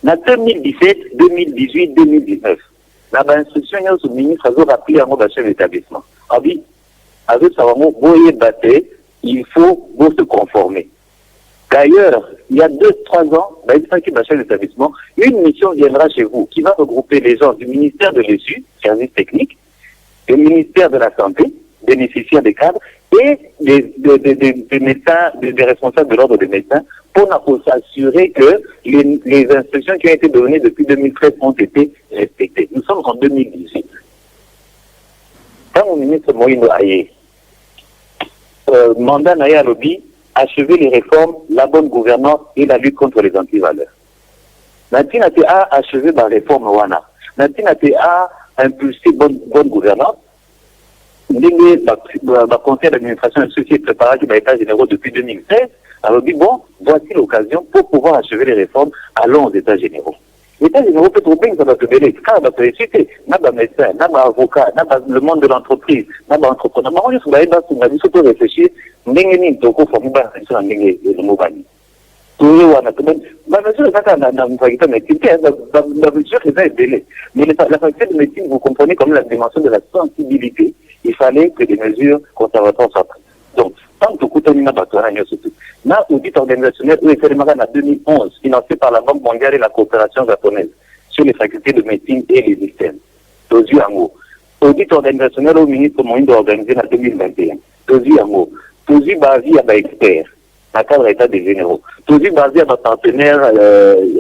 En 2017, 2018, 2019, l'instruction du ministre a rappelé un mot de chef d'établissement. Avec il faut se conformer. D'ailleurs, il y a 2-3 ans, une mission viendra chez vous qui va regrouper les gens du ministère de l'ESU, service technique, du ministère de la Santé, bénéficiaires des cadres, et des médecins, des responsables de l'ordre des médecins, pour s'assurer que les instructions qui ont été données depuis 2013 ont été respectées. Nous sommes en 2018. Quand mon ministre Moïno Aye, mandat Naya Lobby, achever les réformes, la bonne gouvernance et la lutte contre les antivaleurs. Natina a achevé la réforme Wana. Natina a impulsé bonne gouvernance, le conseil d'administration associé est préparé par l'État généraux depuis 2016. Alors, dit bon, voici l'occasion pour pouvoir achever les réformes, allons aux États généraux. L'État généraux peut trouver que ça va te mêler. Quand ça va te réciter, n'a pas médecin, n'a pas avocat, n'a pas le monde de l'entreprise, n'a pas entrepreneur. Mais on peut réfléchir, n'engeni toko formuba sur n'engeni le mobile. Tout le monde a tout le monde. Bien sûr, ça n'a pas été médecine. La mesure est très belle. Mais la faculté de médecine, vous comprenez comme la dimension de la sensibilité. Il fallait que des mesures conservatoires soient prises. Donc, tant que Koutani n'a pas tout, n'a audit organisationnel où était démarré en 2011, financé par la Banque mondiale et la coopération japonaise sur les facultés de médecine et les systèmes. Tozu Ango. Audit organisationnel au ministre Moïndo organisé en 2021. Tozu Ango. Tozu basé à l'expert, à cadre état des généraux. Tozu basé à nos partenaires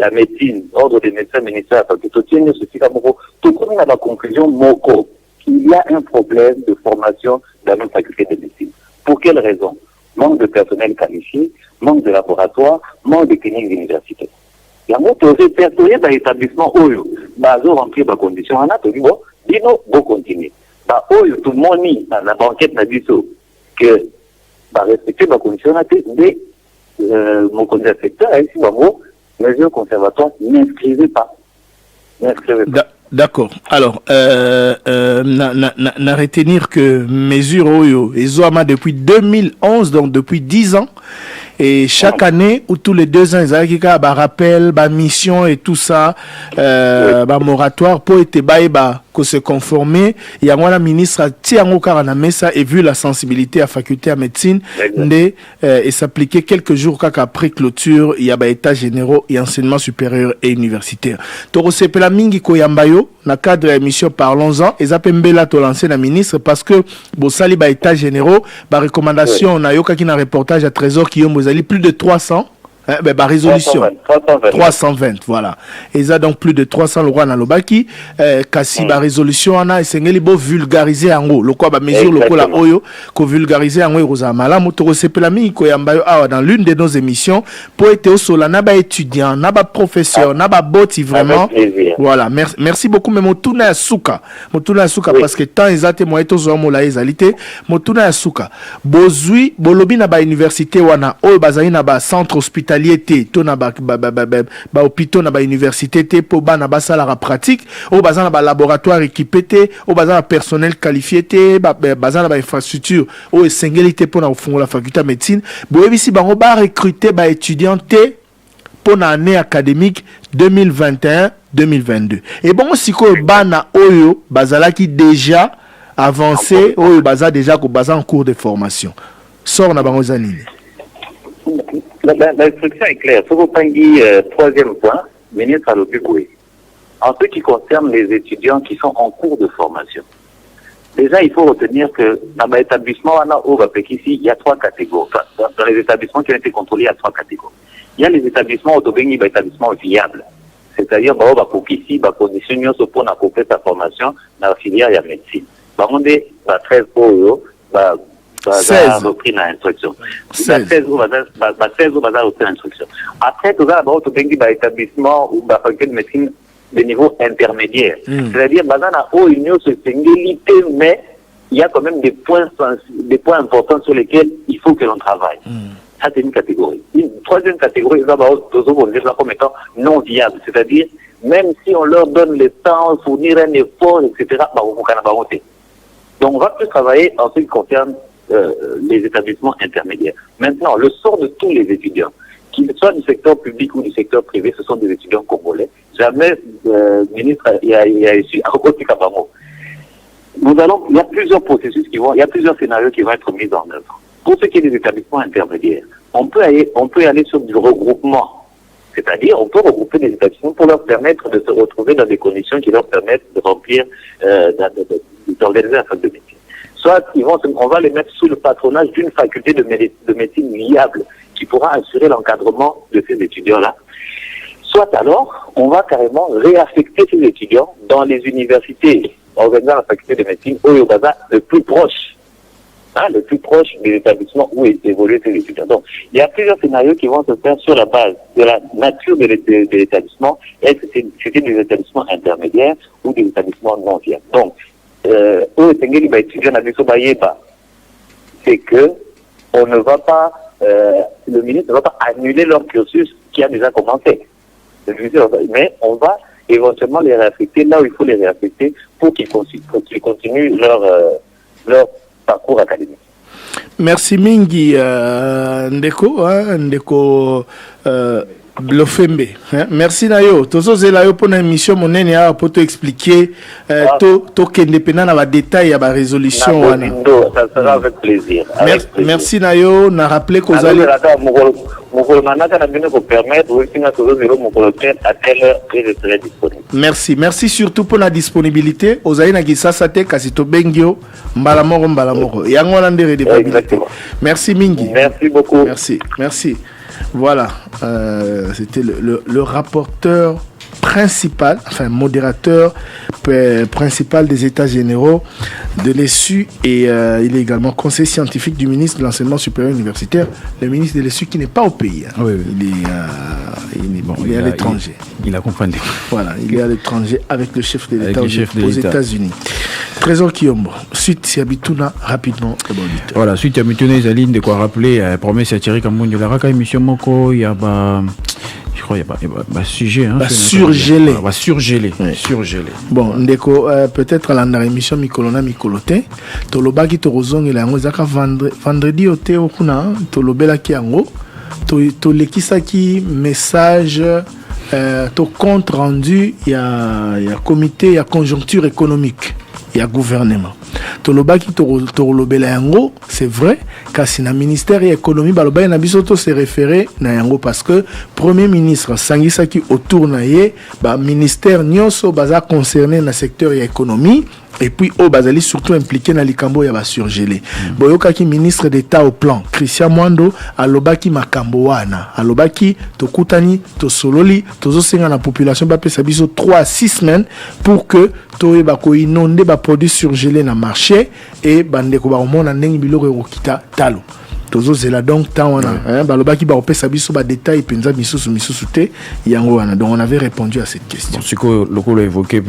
à médecine, ordre des médecins, ministère, parce que tout le monde a la conclusion Moko. Il y a un problème de formation dans nos facultés de médecine. Pour quelle raison? Manque de personnel qualifié, manque de laboratoire, manque de cliniques universitaires. Il y a beaucoup de personnel dans l'établissement Oyo. Bazo remplir les conditions. On a tout dit, bon, dis-nous, bon, continuer. Oyo, tout le monde mis dans la banquette n'a dit que, respecter les conditions, mais mon conseil secteur, ici, bon, mesures conservatoires, n'inscrivez pas. D'accord. Alors, n'a retenir que mesure Oyo et Zoama depuis 2011, donc depuis 10 ans. Et chaque année, ou tous les 2 ans, ils ont un rappel, une mission et tout ça, un moratoire pour être se conformer. Il y a un ministre qui a ça et vu la sensibilité à la faculté à médecine, et s'appliquer quelques jours après clôture, il y a des états généraux et enseignement supérieur et universitaire. Toro sepela mingi koyambayo, na cadre de l'émission Parlons-en, et zapembela to lancer la ministre parce que bosali ba états généraux, ba recommandation, na yoka ki na reportage à Trésor qui ont plus de 300. Résolution 320, voilà. Et ça donc plus de 300 le roi na lobaki kasi résolution ana esengeli bo vulgariser en le quoi mesure le la oyo ko vulgariser en rosa mala moto sepela mi ko yambayo awa dans l'une de nos émissions pour être au sola na ba étudiant na ba professeur na ba boti vraiment voilà merci beaucoup mais motuna ya suka parce que tant ezate mo eto zo mo la ezalité motuna ya suka bozui bolobi na ba université wana oyo bazali na ba centre hospitalier to na ba hôpitaux na ba université te po ba na ba salara pratique o bazana na ba laboratoire équipé te o bazana personnel qualifié te bazana na ba infrastructure o esengeli te po na fungola faculté de médecine boyebi si bango ba recruter ba étudiant te pour l'année académique 2021-2022 et bon siko bana oyo bazala qui déjà avancé oyo baza déjà ko baza en cours de formation sort na bango zanini. L'instruction est claire. Pour vous troisième point, ministre Alopikoué. En ce qui concerne les étudiants qui sont en cours de formation, déjà il faut retenir que dans l'établissement ici, il y a 3 catégories. Enfin, dans les établissements qui ont été contrôlés, il y a 3 catégories. Il y a les établissements autobénis, établissements viables. C'est-à-dire, ici, condition pour accomplir sa formation dans la filière de médecine. Par contre, 13 euros, 16 repris l'instruction. 16 euros, repris l'instruction. Après, tout ça, établissement ou faculté de médecine de niveau intermédiaire. C'est-à-dire, mais il y a quand même des points importants sur lesquels il faut que l'on travaille. Ça, c'est une catégorie. Une troisième catégorie, comme étant non viable. C'est-à-dire, même si on leur donne le temps, fournir un effort, etc., donc, on va plus travailler en ce qui concerne les établissements intermédiaires. Maintenant, le sort de tous les étudiants, qu'ils soient du secteur public ou du secteur privé, ce sont des étudiants congolais. Jamais le ministre y a issu à Kabamo. Il y a plusieurs processus il y a plusieurs scénarios qui vont être mis en œuvre. Pour ce qui est des établissements intermédiaires, on peut aller sur du regroupement. C'est-à-dire, on peut regrouper des établissements pour leur permettre de se retrouver dans des conditions qui leur permettent de remplir, d'organiser la fac de médecine. Soit on va les mettre sous le patronage d'une faculté de médecine viable qui pourra assurer l'encadrement de ces étudiants-là. Soit alors, on va carrément réaffecter ces étudiants dans les universités organisant la faculté de médecine au Yobaza le plus proche des établissements où évoluent ces étudiants. Donc, il y a plusieurs scénarios qui vont se faire sur la base de la nature de l'établissement. Est-ce que c'était des établissements intermédiaires ou des établissements non viables? Donc, c'est que on ne va pas, le ministre ne va pas annuler leur cursus qui a déjà commencé. Mais on va éventuellement les réaffecter là où il faut les réaffecter pour qu'ils continuent leur parcours académique. Merci Mingi Ndeko Blofembe. Merci Nayo. Tozo Zelayo pour une émission monene ya pour te expliquer to kendepena na ba détail ya ba résolution wana. Ça sera avec plaisir. Merci Nayo, na rappeler que vous allez Merci surtout pour la disponibilité. Ozaï na gisasa te kasi to bengio mbalamoro. Yango na ndere de Merci Mingi. Merci beaucoup. Merci. Voilà, c'était le rapporteur principal, enfin modérateur principal des États généraux de l'ESU et il est également conseiller scientifique du ministre de l'enseignement supérieur universitaire, le ministre de l'ESU qui n'est pas au pays. Hein. Oui. Il est à l'étranger. Il a compris. Voilà, il est à l'étranger avec le chef de l'État aux États-Unis. Trésor Kiombo, suite Siabituna rapidement. Voilà, suite Siabituna, ils allaient de quoi rappeler, promesse à Thierry Kamboun de la Raka émission Moko, il y a je crois qu'il y a sujet. Hein, surgelé. Surgelé. Oui. Surgelé. Bon, Ndeko, peut-être à la émission Mikolona Mikolote, Tolobaki Torozong et la Ngozaka vendredi au Théo Kuna, Tolobela Kiango, Tolekisaki message. To compte rendu, il y a comité, il y a conjoncture économique, il y a gouvernement. Tolobaki Torolobela Yango, c'est vrai, car si le ministère de l'économie, Balobaya Nabisoto s'est référé na Yango parce que Premier ministre Sangisaki autour naye, ministère Nyoso baza concerné dans le secteur de l'économie. Et puis au Bazali surtout impliqué dans l'Ikambo ya ba surgelé. Boyokaki ministre d'État au plan Christian Mwando alobaki makambo wana alobaki tokutani tosololi tozosenga na population ba pesa biso 3 à 6 semaines pour que toye ba ko inonder ba produits surgelés na marché et bande ko ba omona ndenge biloko ekokita talo. Tozozela donc tant wana balobaki ba opesa biso ba détail penza misusu te yango wana. Donc on avait répondu à cette question. Ce que le coup évoqué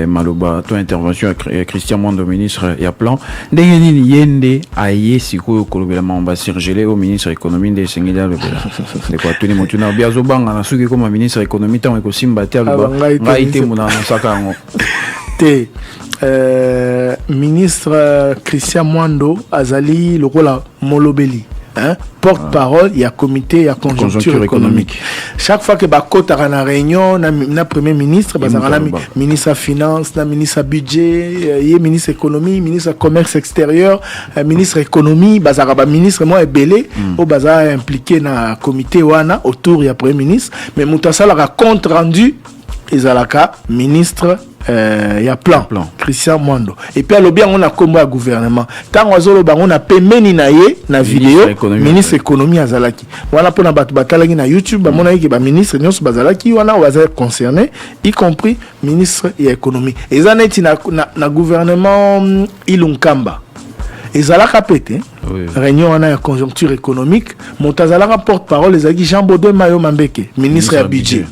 maloba ton intervention Christian Mwando ministre ya plan ndenge nini yende aye siko kolobela mamba surgelé au ministre économie de Sengida le bela de quoi tuni motuna biazo banga na suki comme ministre économie tant ko simba te aloba ngaite muna saka ngo te ministre Christian Mwando azali lokola molobeli porte-parole, il y a comité, il y a conjoncture économique. Chaque fois que Bakota a une réunion, na premier ministre, ministre finance, ministre budget, ministre économie, ministre commerce extérieur, ministre économie, ministre moi belé, au bazar impliqué na comité wana autour il y a premier ministre, mais Moutasala a compte rendu Ezalaka ministre il y a plan Christian Mwando et puis alors bien on a comme gouvernement tant on a pemeni na ye na vidéo ministre économie azalaki voilà pour na batalaki na YouTube ba mona ki ba ministre nyos bazalaki wana bazali concerné y compris ministre et économie et zaneti na gouvernement Ilunkamba ezalaka pété réunion on a une conjoncture économique Montazalaka porte-parole ezaki Jean Baudouin Mayo Mambeke ministre à budget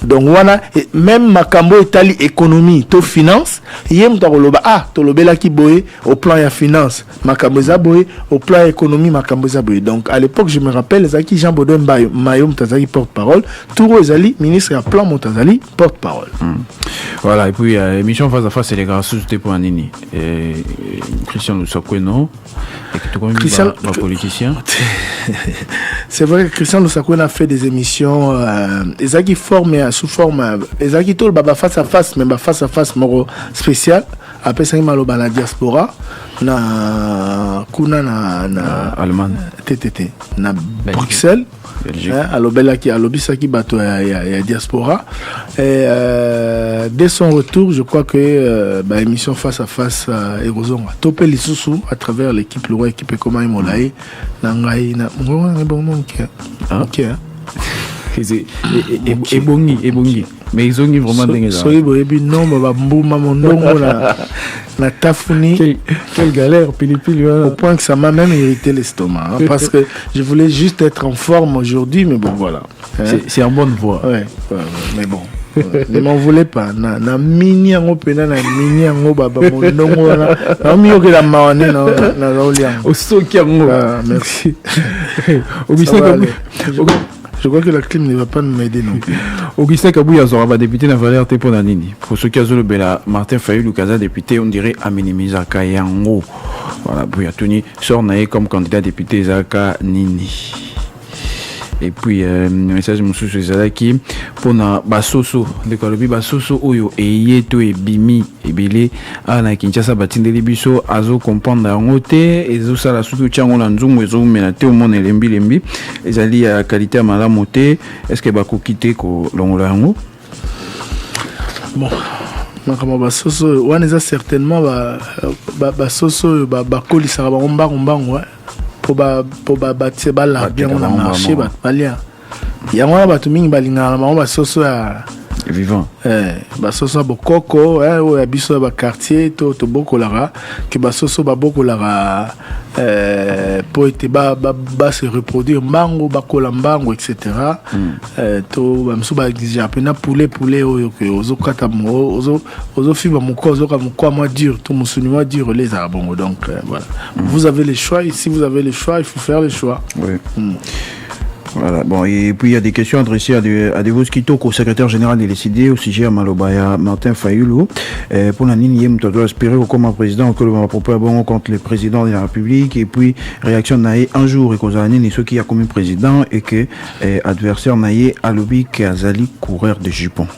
donc voilà même makambo etali économie to finance yem ta koloba to lobela ki boye au plan ya finance makambo za boye au plan économie makambo za boye. Donc à l'époque je me rappelle zaki Jean Baudouin Mayo Mtazali porte-parole Touro ezali ministre ya plan Mtazali porte-parole. Voilà et puis émission face à face c'est les gars sous pour Nini et Christian Lusakweno et que tout comme Christian politicien. C'est vrai que Christian Lusakweno a fait des émissions ezaki formé sous forme ezaki tol baba face à face même face à face moro spécial après ça maloba na diaspora na kuna na Allemagne TTT na Bruxelles alobelaki alobisaki bato ya diaspora et dès son retour je crois que émission face à face erozonga topé lisusu à travers l'équipe le roi équipe comment imolai na ngai na bon OK et bongi mais ils ont vraiment dingue ça soyi boyebi non baba mbuma mondongo na tafuni quelle galère pilipili au point que ça m'a même irrité l'estomac parce que je voulais juste être en forme aujourd'hui mais bon voilà c'est en bonne voie ouais mais bon Ne m'en voulez pas. Na mini yango pena na mini yango baba mondongo na miyo ke la mawane na roliang. Au soki yango. Merci. Je crois que la clim ne va pas nous aider non plus. Augustin Kabouya sera député na valeur te pona nini. Pour ceux qui ont le bela Martin Fayulu Kaza député on dirait Aminimiza Kayango. Voilà, Bouya Tuni sort naé comme candidat député Zaka Nini. Et puis message monsieur Zalaki pour na basoso de kolobi basoso oyo eyeto ebimi ebele ana Kinshasa batindeli biso azo comprendre yango te ezo sala suki chango na nzungu ezo mena te omona lembi ezali ya qualité ya malamu te est-ce que bakokite ko longola yango bon makama basoso wana eza certainement basoso bakolisaka bango mbango pour batie bala bien on a marché balia yango na bato mingi balingana bango basoso ya vivant basoso bokoko oyo ya biso ya baquartier to bokolaka ke basoso babokolaka po ete se reproduire mbango bakola mbango etc to bamisu baexige pena poulet oyo ke ozokata ozofiba moko ozoka moko mwa dur to musuni mwa dur les bongo donc voilà vous avez le choix ici vous avez le choix il faut faire le choix Voilà. Bon, et puis il y a des questions adressées à Devos Kitoko, secrétaire général de l'ECD, au sujet à Malobaya, Martin Fayulu. Pour la ligne, il doit espérer comme président que le propos bon contre le président de la République. Et puis, réaction naïe un jour, et qu'on a ni ceux qui a comme président et que adversaire naïe à lobby Kazali coureur de jupons.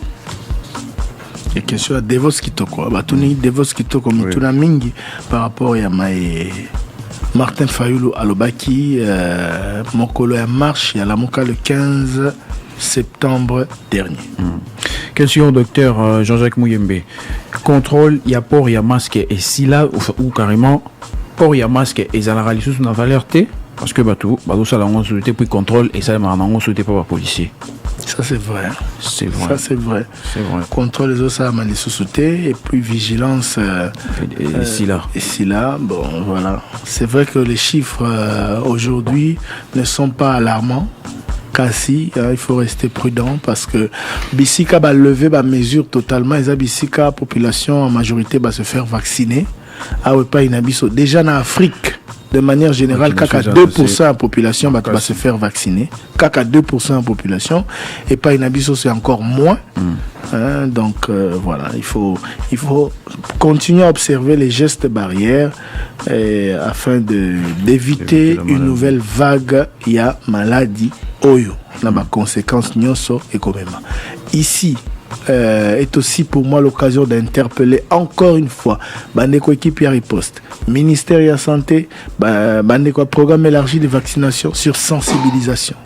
Et question à Devos Kitoko. Bah, tout n'est Devos Kitoko, mais tout la mingi par rapport à Maï. Martin Fayulu Alobaki, Mokolo et marche, il y a la Moka le 15 septembre dernier. Question au docteur Jean-Jacques Mouyembe. Contrôle, il y a port, il y a masque, et si là, ou carrément, port, il y a masque, et ça la réalisation sur la valeur T, parce que bateau, ça l'a souhaité, puis contrôle, et ça l'a souhaité pas par policier. Ça c'est vrai. C'est vrai. Ça c'est vrai. C'est vrai. Contrôle les autres, ça m'a sous-sauté et puis vigilance. Ici là, bon voilà. C'est vrai que les chiffres aujourd'hui ne sont pas alarmants. Kasi, il faut rester prudent parce que Bissika va lever la mesure totalement. Et Bissika, population en majorité va se faire vacciner. Ah ouais, pas inabiso. Déjà en Afrique. De manière générale, qu'à 2% de la population va se faire vacciner. Qu'à 2% de la population. Et pas une abysso, c'est encore moins. Donc voilà, il faut continuer à observer les gestes barrières afin d'éviter une nouvelle vague. Il y a maladie Oyo. On a conséquences nyoso et quand même. Ici, est aussi pour moi l'occasion d'interpeller encore une fois Bandeko équipe à riposte, ministère de la santé, Bandeko programme élargi de vaccination sur sensibilisation.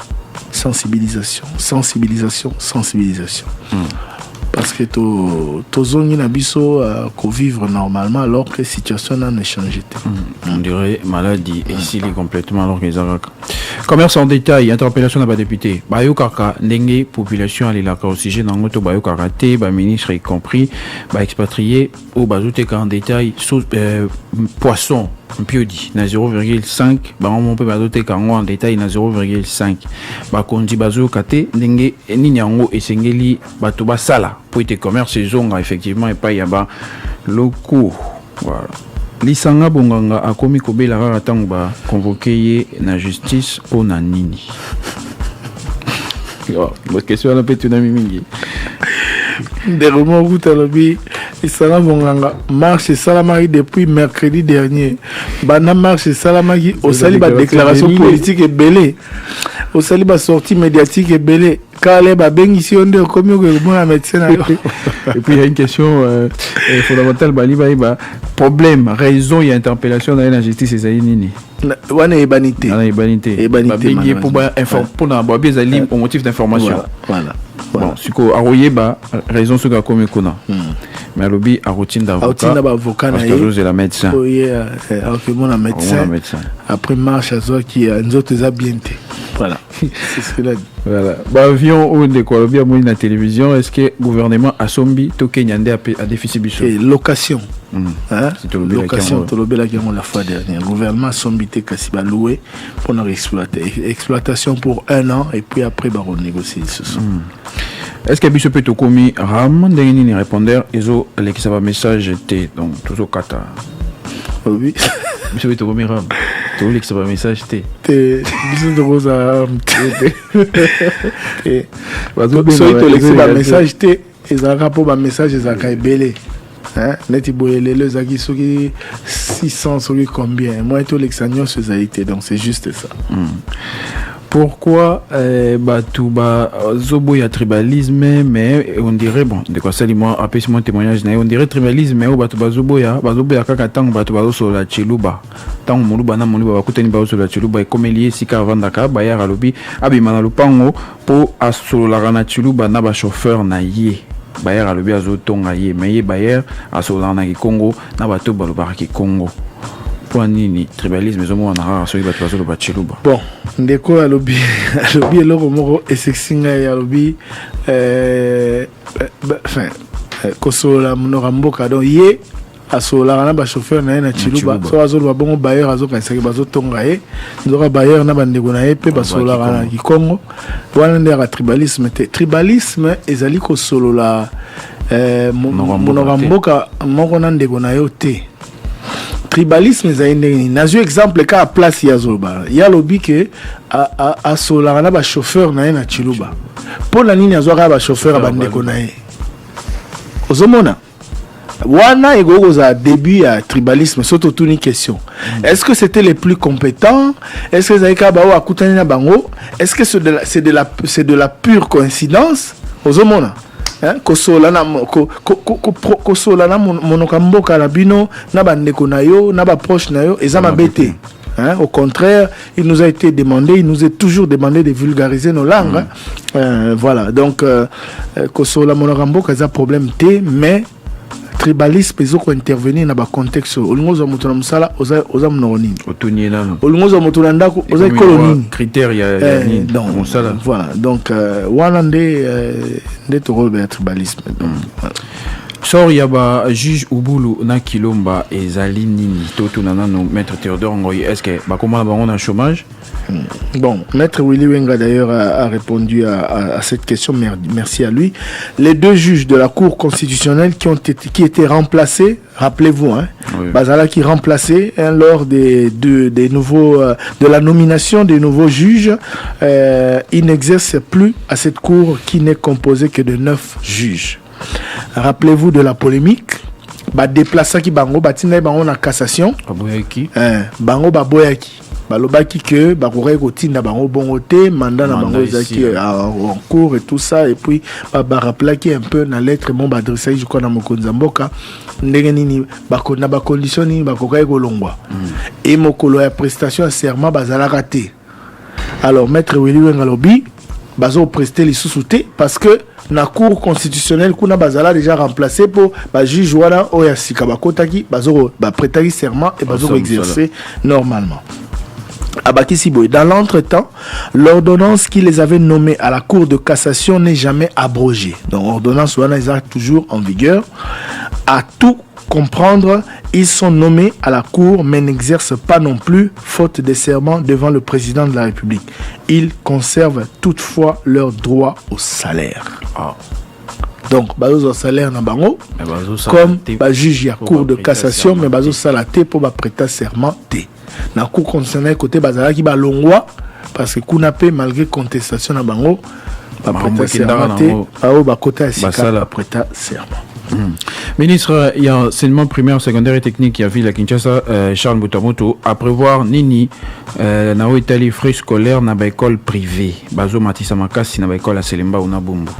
Parce que tozongi na biso ko vivre normalement alors que la situation n'a pas changé. On dirait maladie et s'il est complètement alors que les arcs. Commerce en détail, interpellation n'a pas député. Bayo kaka ndenge population ali la au sujet dans moto bayo karaté, ba ministre y compris, ba expatrié au bazoute en détail poisson piodi na 0,5 ba on peut bazote kango en détail na 0,5 ba kondi bazo kate ndenge nini yango esengeli bato basala pour être commerce zonga effectivement et pas yaba locaux voilà. Lisanga bonganga akomi kobela kaka tango ba convoqué ye na justice po na nini. Votre question là peut être mingi. Des remords route à l'objet. Lisanga bonganga marche salamari depuis mercredi dernier. Bana marche salamari au sali ba déclaration politique et belé. Au sali ba sortie médiatique et belé. Kale ba bengi si on de comme un médecin. Et puis il y a une question fondamentale ba problème raison il y a interpellation dans la justice et nini. Wana ebanité. Ebanité pour na ba bien ali au motif d'information. Voilà. Bon, si ko aroyer ba raison ce ka comme kona. Mais lobby a routine d'avocat. Parce que je la médecin. Oui, mon médecin. Après marche à toi qui nous autres habienté. Voilà. C'est ce que là. Voilà. Bah avion ou de quoi bien moi na télévision est-ce que gouvernement a sombi to Kenyande a déficit biso. Et location. Location to lobela qui la fois dernière. Gouvernement a sombi te kasiba louer pour nous exploiter. Exploitation pour 1 an et puis après on négocie ce sont. est-ce que biso peut tokomi ram ndenge nini répondeur ezo lekisa ba message te donc toujours kata oui biso peut tokomi ram to lekisa ba message te biso to koza te bazo to lekisa ba message te ezaka po ba message ezaka ebele hein neti boyelelo ezaki soki 600 soki combien moi to lekisa nyonso ezalité donc c'est juste ça. Pourquoi Batouba Zobo y a tribalisme, mais on dirait, bon, de quoi ça, moi, après mon témoignage, on dirait tribalisme, mais Batouba Zobo ya Kakatang, Batouba sur la Chiluba. Tant Moluba, Moluba, Koutani sur la Chiluba, et comme il y a Sika Vandaka, Bayar Alobi, Abimanalupango, pour Asolo la Rana Chiluba, Naba chauffeur Naye. Bayar Alobi Azotonga Ye, mais Bayar, Asolo la Congo, Nabato Balubaraki Congo. Ni tribalisme zomo na ra so ibatu bazolo ba chiluba bon ndeko alobi eloko moko esexinga ya alobi enfin kosola mnoka mboka donc ye asola na ba chauffeur na chiluba so azolo ba bongo bayer azoka saki bazotonga ye ndoka bayer na bandeko na ye pe basola na Kikongo wana ndeka tribalisme te tribalisme ezali kosolola mnoka mboka moko na ndeko na yo te. Tribalisme zaïndé nazo exemple ka place ya zolba ya lobi ke a sola na ba chauffeur na chiluba pour la nini azoka ba chauffeur bandeko na ye ozomona wana ego za début ya tribalisme surtout une question est-ce que c'était les plus compétents est-ce que zaika ba wa kutani na bango est-ce que c'est de la pure coïncidence ozomona kosola na kosola na monoka mboka na bino na bandeko na yo na ba proche na yo ezama bete au contraire il nous a été demandé il nous est toujours demandé de vulgariser nos langues voilà donc kosola monoka mboka za problème té mais tribalisme ezoko intervenir na ba contexte olingozo moto na musala oza mnoni otunye nano olingozo moto na ndako oza koloni critère ya ni musala voilà donc wana nde to rôle tribalisme donc sor yaba juge Ubulu na Kilomba ezali nini toto nanano maître Théodore Ngoyi est-ce que ba comment bango na chômage. Bon, Maître Willy Wenga d'ailleurs a répondu à cette question, merci à lui. Les deux juges de la Cour constitutionnelle qui étaient remplacés, rappelez-vous, hein, oui. Bazala qui remplaçait lors des nouveaux, de la nomination des nouveaux juges, ils n'exercent plus à cette Cour qui n'est composée que de 9 juges. Rappelez-vous de la polémique. Déplaça qui bango batina bango na cassation. Bango baboyaki. Balobaki que bakouré kotinda bango bongoté mandat na bango zaki en cours et tout ça et puis rappelaki un peu na lettre mon adressé je connais mokonza mboka ndenge nini bakona ba condition ni bakoka kolongwa et mokolo ya prestation à serment bazalaka te. Alors maître Willy Wenga lobi bazo prester les sous-soutés parce que na cour constitutionnelle kuna bazala déjà remplacé pour ba juge wana oya sika bakotaki bazo ba prêter serment et bazo exercer normalement. Dans l'entretemps, l'ordonnance qui les avait nommés à la Cour de cassation n'est jamais abrogée. Donc, l'ordonnance est toujours en vigueur. À tout comprendre, ils sont nommés à la Cour mais n'exercent pas non plus, faute de serment devant le président de la République. Ils conservent toutefois leur droit au salaire. Donc, bazo au salaire na bango, comme juge à Cour de cassation, mais bazo salaté pour prêter serment té. Na cour constitutionnelle côté bazala ki ba longwa parce que kunapé malgré contestation na bango ba prêter serment ba côté sika prêter serment. Ministre, il y a enseignement primaire, secondaire et technique qui a vu la Kinshasa Charles Butamoto à prévoir nini na Italie frais scolaire na ba école privée bazo matisa makasi na ba école à Selemba ou na Bumbu.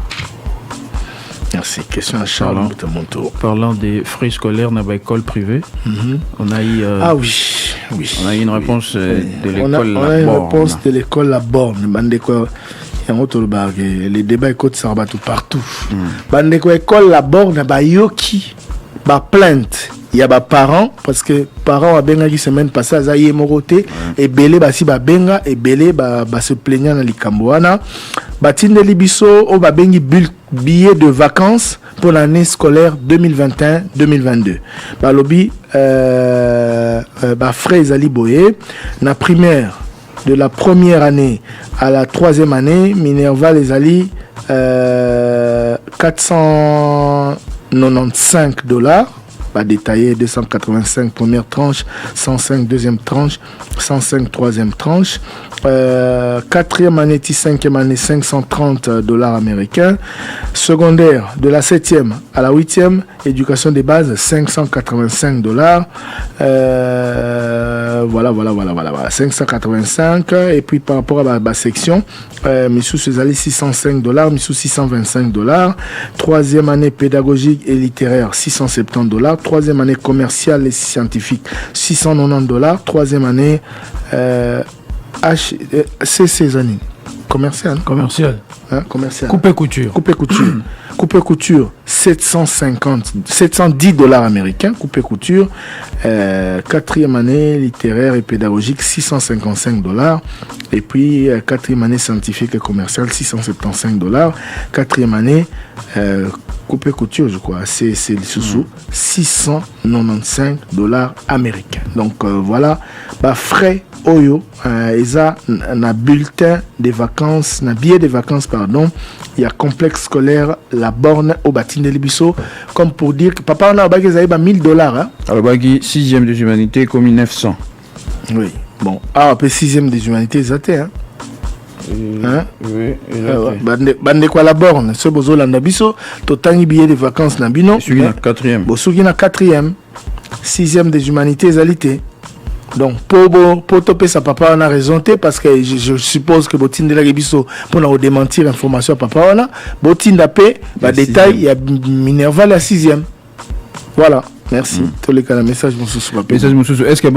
Merci. Question à Charles Butamoto. Parlant des frais scolaires dans l'école privée, on a eu on a eu une réponse de l'école La Borne. Une réponse de l'école La Borne. Les débats écoute ça tout partout. L'école La Borne, yoki, plainte. Il y a des parents, parce que parents a benga qui semaine passée à Zaye Moroté, et belé basi ba benga, et belé ba se plaignant dans les Cambouana. Batine de Libiso, au bengi billet de vacances pour l'année scolaire 2021-2022. Balobi, frais Ali Boye, na primaire, de la première année à la troisième année, Minerva les Ali, $495. Pas détaillé, 285 première tranche, 105 deuxième tranche, 105 troisième tranche. Quatrième année, 5e année, $530 américains. Secondaire, de la 7e à la 8e, éducation des bases, $585. Voilà, 585. Et puis par rapport à la section, Missou Sezali, $605, Missou $625. Troisième année pédagogique et littéraire, $670. Troisième année commerciale et scientifique, $690. Troisième année CCZANI commercial. Hein, commercial. Coupé couture, $710 américains. Coupé couture. Quatrième année littéraire et pédagogique, $655. Et puis quatrième année scientifique et commerciale, $675. Quatrième année coupé couture, je crois, c'est sous $695 américains. Donc voilà, frais Oyo, Eza na bulletin des vacances, na billet de vacances, pardon. Il y a complexe scolaire, la borne au Batine de Libiso, comme pour dire que papa on a bagé $1,000. Hein? Alors bagé 6e des humanités comme 900. Oui. Bon, après 6e des humanités, zaté, hein? Hein? Oui, bande quoi la borne, ce bozo la nabiso, totangi billet de vacances nabino. Sugi na 4e. Bo sugi na 4e. 6e des humanités alité. Donc pour topper sa papa on a raison parce que je suppose que Botine de la Gebiso pour nous démentir information papa on a Botine d'apé détail il y a Minerva la 6e. Voilà. Merci. Tous les cas, le message Moussou. Est-ce que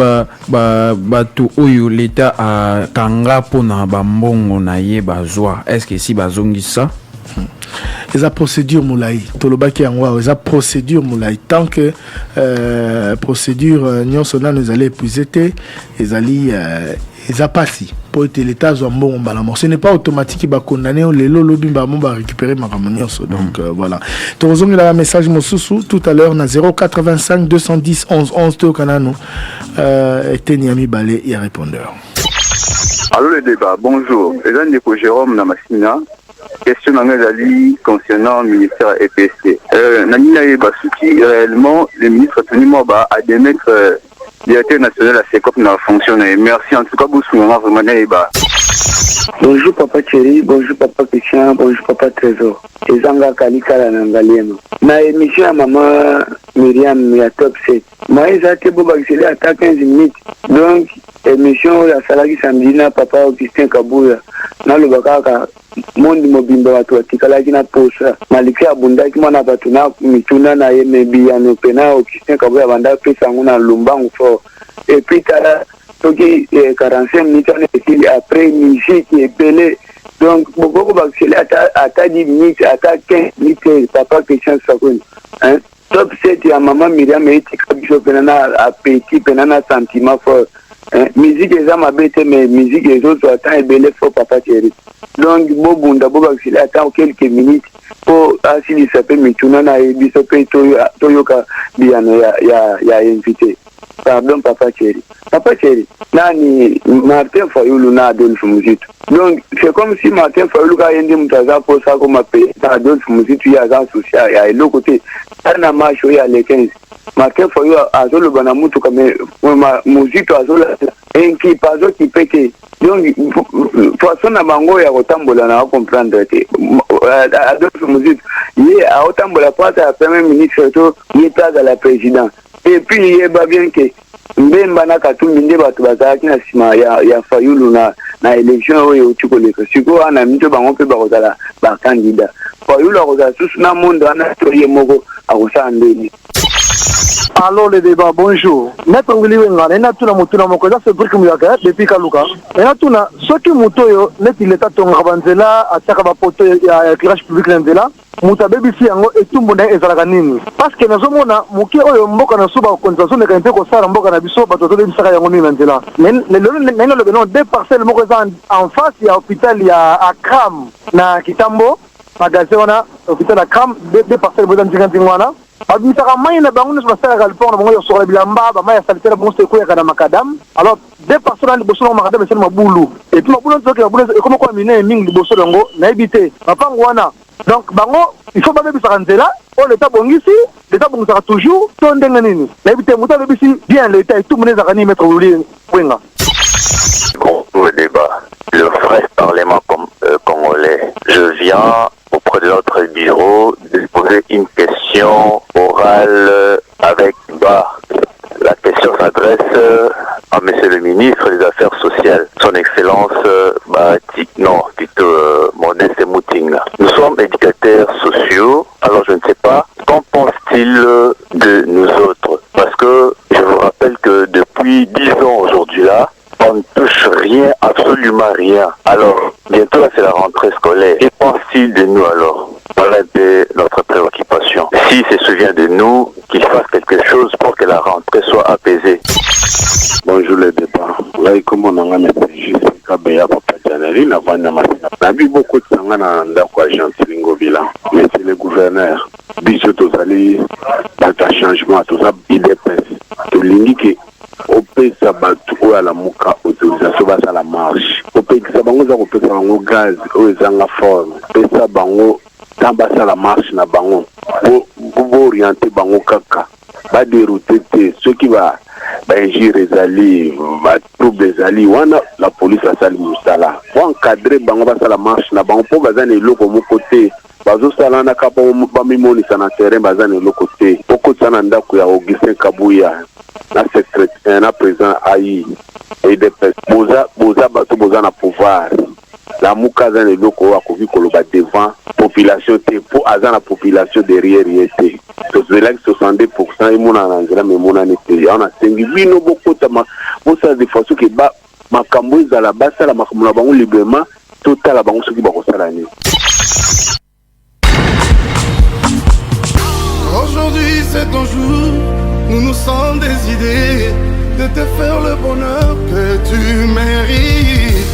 tout l'État a kanga pour na bambongo na ye bazwa? Est-ce que si bazongi ça? Les procédures moulay, tolobaki angwa, les procédures moulay. Tant que procédure nous allons épuiser, les alliés passé pour être l'État bon balamor. Ce n'est pas automatique qu'il va condamner les lobby va récupérer ma ramonioso. Donc voilà. Tu as un message Moussou tout à l'heure na 085 210 11 11 to kanano était Niami Balé et répondeur. Allô le débat, bonjour. Et là Nico Jérôme Namassina. Question concernant le ministère EPST. Nanina Basuki, réellement, le ministre Tony Moba a démettre directeur national à SECOP n'a fonctionné. Merci en tout cas, Boussouma, vraiment, Bonjour Papa Thierry, bonjour Papa Christian, bonjour Papa Trésor. Et Zanga Kalikala Nangalieno. Na émission à maman Myriam ya top 7. Moi, j'ai été beau accéléré à 15 minutes. Donc, émission la salagi samedi na Papa Augustin Kabouya. Na le bakaka monde mobimba watu watikala kina posa. Maliki abundaki mwana batu na mituna na yemebi ya nopena Augustin Kabouya banda pesa nguna lumbangu fo. Et puis tala toki 45 minutes après musique et belé. Donc beaucoup d'accélérer à 10 minutes, à 15 minutes, Papa Christian Sakoni. Hein? Top 7 ya maman Myriam et Tikabisho penana appétit, penana sentiment fort. Musique les âmes abêtes, mais musique les autres attend et belé fort Papa Thierry. Donc Bobunda Bob accélérer attend quelques minutes pour assis s'appelle Mituna et Bisope Toyoka Biano ya invité. Pardon Papa Thierry. Papa Thierry, nani Martin Fayoulou na Adolphe Mouzitou. Donc c'est comme si Martin Fayoulou a été mutaza pour ça comme appelé Adolphe Mouzitou il y a un social et à l'autre côté na marche il y a les 15. Martin Fayoulou a zolo banamutu comme Mouzitou a zolo un qui pazo qui pète. Donc façon na bango ya kotambola na comprendre te Adolphe Mouzitou il a otambola pas à premier ministre to il est à la présidence. Et puis il va bien que mbemba na katumbi nde batu bazalaki na sima ya Fayulu na élection oyo tukoleka siko ana mito bango pe bakozala ba candidat Fayulu akozala susu na monde ana toye moko akosala ndeni. Alors le débat, bonjour. Maître Ngiliwenga, nena tuna mutuna moko za sebrik muyaka depuis Kaluka. Nena tuna soki mutoyo neti leta tonga banzela ataka ba poto ya éclairage public nzela. Mutabebisi yango etumbu na ezalaka nini? Parce que nazomona muki oyo mboka na suba konzation ne kanite ko sala mboka na biso bato to bisaka yango nini nzela. Nena le benon deux parcelles moko za en face ya hôpital ya Akram na Kitambo. Magasin wana hôpital Akram deux parcelles bodan tingana. Abitaka mai na bango na sala galpon na bango yo sora bilamba ba mai salitera bon se ko ya kana makadam. Alors deux personnes liboso na makadam c'est mabulu. Et puis mabulu nzoke mabulu e comme quoi mine mingi liboso ngo na ebité. Papa ngwana Donc bango il faut pas même s'arranger là. On l'état bongisi, l'état bongisa toujours ton denganini. La bité muta le bisi bien l'état et tout monde zakani mettre au lit wenga. Bonjour le débat. Le vrai parlement congolais. Je viens auprès de notre bureau de poser une question orale avec la question s'adresse à Monsieur le ministre des Affaires sociales, Son Excellence Modeste Moutinga. Nous sommes éducateurs sociaux, alors je ne sais pas, qu'en pense-t-il de nous autres? Parce que je vous rappelle que depuis 10 ans aujourd'hui là, on ne touche rien, absolument rien. Alors, bientôt là c'est la rentrée scolaire. Que pense-t-il de nous alors? Voilà notre préoccupation. S'il se souvient de nous, qu'il fasse quelque chose pour que la rentrée soit apaisée. Bonjour les débats. Là, comme on a mis Kabeya Papa Janari, n'a pas vu beaucoup de sang dans agence Lingobila. Mais c'est le gouverneur. Bisous tous allés, dans un changement, tout ça, IDPS. Tout l'indique au pays Sabatu ou à la Mouka, autorisation à la marche. Au pays Sabango, au pays Sabango, gaz, au Zanga forme. Au pays Sabango, tambasa la marche na bango pour orienter bango kaka ba dérouter ceux qui va agir les alliés ba trouble les alliés wana la police a sali musala pour encadrer bango ba la marche na bango pour bazana eloko mo côté bazo sala na kapa ba mimoni sana terrain bazana eloko côté poko sana ndako ya Augustin Kabuya na secrétaire na président AI et des boza bato boza na pouvoir la mouka zan le loko wa kovi koloba devant population te pour azan la population derrière yete to zela 62% et mona nzela me mona nete on a sengi bino bokota ma bosa de façon que ba makambo za la basa la makambo la bango librement total la bango soki ba kosala ni. Aujourd'hui c'est ton jour, nous sommes des idées de te faire le bonheur que tu mérites.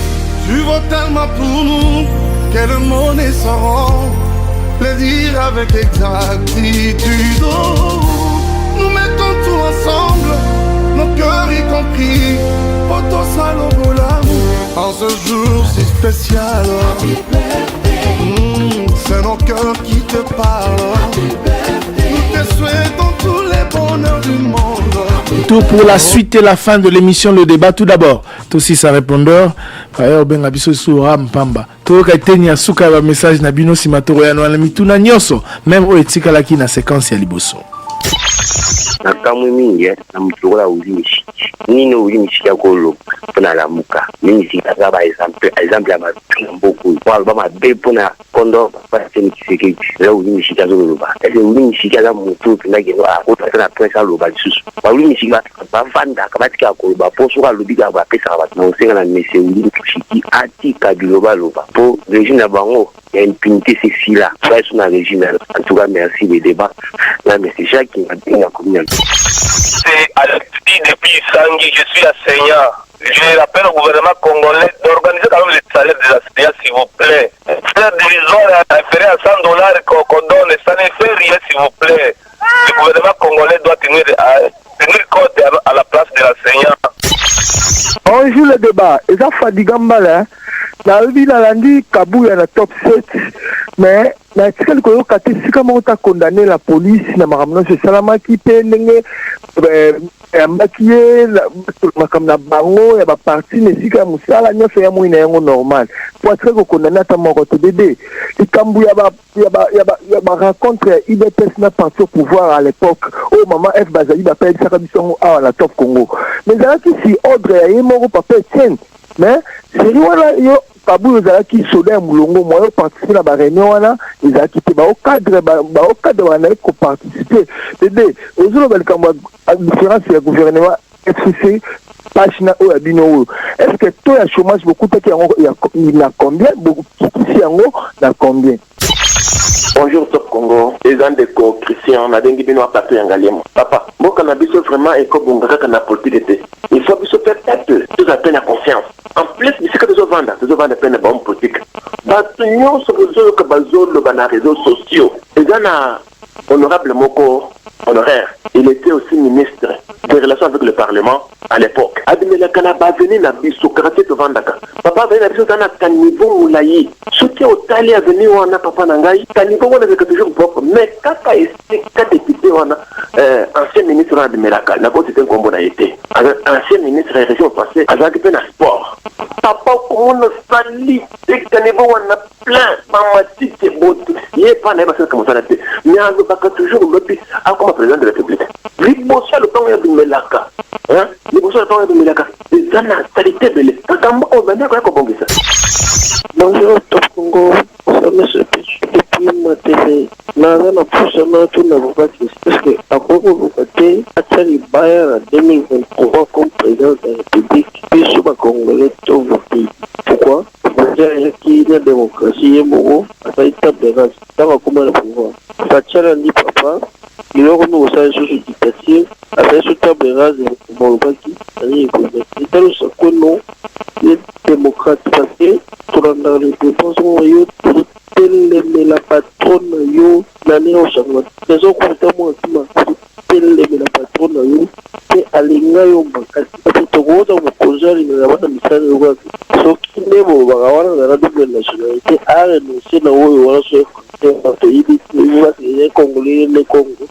Tu vaux tellement pour nous que le monde est sans rang. Le dire avec exactitude. Nous mettons tout ensemble, nos cœurs y compris. Auto salon l'amour en ce jour si spécial. C'est nos cœurs qui te parlent. Nous te souhaitons tous les bonheurs du monde. Tout pour la suite et la fin de l'émission, le débat. Tout d'abord, tout aussi sa répondeur. D'ailleurs, ben abiso sura mpamba. Tout ka tenya suka ba message na bino simatoro ya na mituna nyoso. Même o etika laki na séquence ya liboso. Na kamwe mingi na mtola ulimishi. Nino ulimishi ya kolo pona la muka. Mimi sitaka ba exemple ya mboku. Kwa ba mabepo na kondo ba teni kiseke. La ulimishi ya zoloba. Ese ulimishi ya mutu pina ke no akota na presa loba susu. Ba ulimishi ba vanda kabatika koloba poso ka lobika ba pesa ba no senga na mese ulimishi ati kabiloba loba. Po régime bango il y a une impunité c'est là. Ça c'est un régime. En tout cas merci les débats. Là mais c'est Jacques qui m'a dit la communauté. C'est Alexis depuis Sangui, je suis enseignant. Je rappelle au gouvernement congolais d'organiser quand même les salaires des enseignants, s'il vous plaît. Faire dérisoire inférieur à $100 qu'on donne, ça ne fait rien, s'il vous plaît. Le gouvernement congolais doit tenir compte à la place de l'enseignant. Bonjour le débat. Et ça fadigambala. La vie la lundi Kabuya na top 7 mais na tika ko kati sika mo ta condamner la police na makamno se salama ki pe ndenge makiye makamna bango ya ba parti ne sika musala nyoso ya muina yango normal pour être ko condamner ta moko te bébé ikambu ya ba rencontre IDPS na parti au pouvoir à l'époque au maman F Bazali ba pelle saka bisongo à la top Congo mais là qui si ordre ya yemo papa tienne mais c'est voilà yo Kabu ezalaki soda ya mulongo moyo participer na ba réunion wana ezalaki te ba au cadre wana ko participer bébé ozolo balikamwa différence ya gouvernement FCC pachina o abino est-ce que taux ya chômage beaucoup taki yango na combien beaucoup kisi yango na combien. Bonjour Top Congo, les gens de Christian, on a dengi bino apatu yangalemo. Papa, mboka na biso vraiment eko bungaka na politique de. Il faut biso faire tête, tout à peine à confiance. En plus, c'est que nous vendre peine bon politique. Batu nyonso que bazolo na réseaux sociaux. Les gens na honorable moko honoraire. il était aussi ministre des relations avec le Parlement à l'époque. Abimelaka n'a pas venu à Bissokraté de Vandaka. Papa venu à Bissokraté à Kanibo Moulayi. Soutien au Tali a venu à Papa Nangaï. Kanibo, on avait toujours propre. Mais quand il y a quatre députés, on a ancien ministre d'Abimelaka, n'a pas été un combo été. Ancien ministre de la région passée, à Zagipé na sport. Papa, comment on a sali, et Kanibo, on a plein, mamati, c'est beau. Il n'y a pas de comme ça. Mais on a toujours l'autre, comme président de la République. L'immotion, le temps de Melaka. L'immotion, le temps de Melaka. Les anastalités de l'État. Bonjour, Top Congo. Ça me se fait depuis ma télé. Naza na pousse na tout na bokati. Parce que à Congo bokati, Atali Bayer en 2023 comme président de la République. Et sur ma Congolais tout voté. Pourquoi? Parce qu'il y a la démocratie et Mogo, à la table de race. Dans la commune de pouvoir. Fatchala ni papa. Il a remis au sein sur ce dictature, avec ce table de race de Bolbaki, c'est-à-dire que c'est un seul nom, les démocrates passés, pour la réponse au yo, pour télé la patronne yo, l'année au changement. Les autres comptables pour télé la patronne yo, et à l'inga yo bakati. Parce que tout le monde a causé la message de voix. Ce qui n'est pas dans la double nationalité, a renoncé dans le roi sur le pays, les Congolais, les Congo.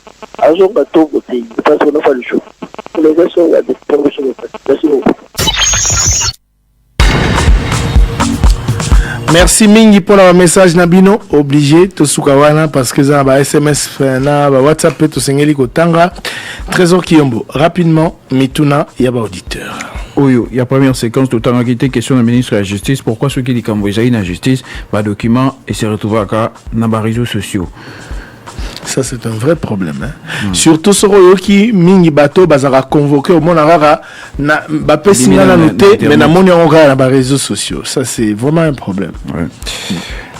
Merci Mingi pour le message Nabino. Obligé to sukawana parce que ça va SMS na ba WhatsApp to sengeli ko tanga. Trésor Kiyombo rapidement Mituna yaba auditeur. Oyo, il y a première séquence de temps qui était question du ministre de la Justice. Pourquoi ceux qui disent qu'on voit la justice, va document et se retrouve à dans les réseaux sociaux. Ça c'est un vrai problème. Surtout sur qui mingi bateau bazara convoqué au monde rara na ba pesina na noté mais na moni on regarde dans les réseaux sociaux. Ça c'est vraiment un problème. Ouais.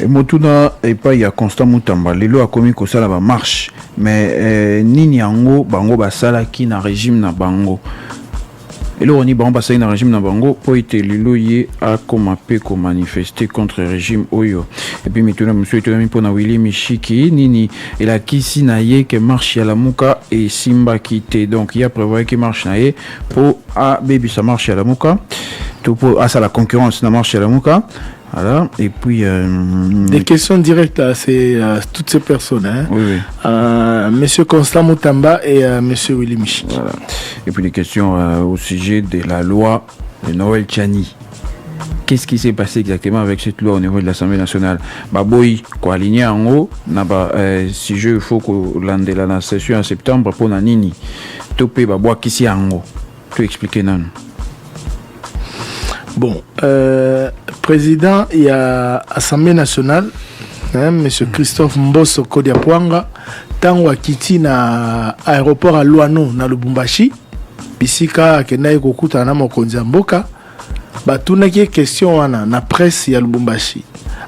Et motuna et pas il y a Constant Mutamba lelo a commis ko sala ba marche mais nini yango bango basala ki na régime na bango. Et là, on y a passé un régime dans Bango pour être l'éloigné à manifester contre le régime Oyo. Et puis maintenant, monsieur Etonami pour Willy Michiki, Nini, et la Kisi Naye qui marche à la Mouka et Simba quitté. Donc, il y a prévu qu'il marche Naye pour Baby, ça marche à la Mouka. Tout pour ça, la concurrence, ça marche à la Mouka. Voilà. Et puis des questions directes à toutes ces personnes, hein. Oui. Monsieur Constant Mutamba et monsieur Willy Michiki. Voilà. Et puis des questions au sujet de la loi de Noël Tchani. Qu'est-ce qui s'est passé exactement avec cette loi au niveau de l'Assemblée nationale? Baboy, quoi, aligné en haut, si je faut que la session en septembre pour Nanini, topé, baboy, qui s'y en haut. Tu expliquer non? Bon, président, il y a Assemblée nationale, monsieur Christophe Mbosso Kodiapwanga, tango akiti na aéroport à Luano na Lubumbashi, bisika kena ekokuta na mokonzi ya mboka, batunaki question wana na presse ya Lubumbashi.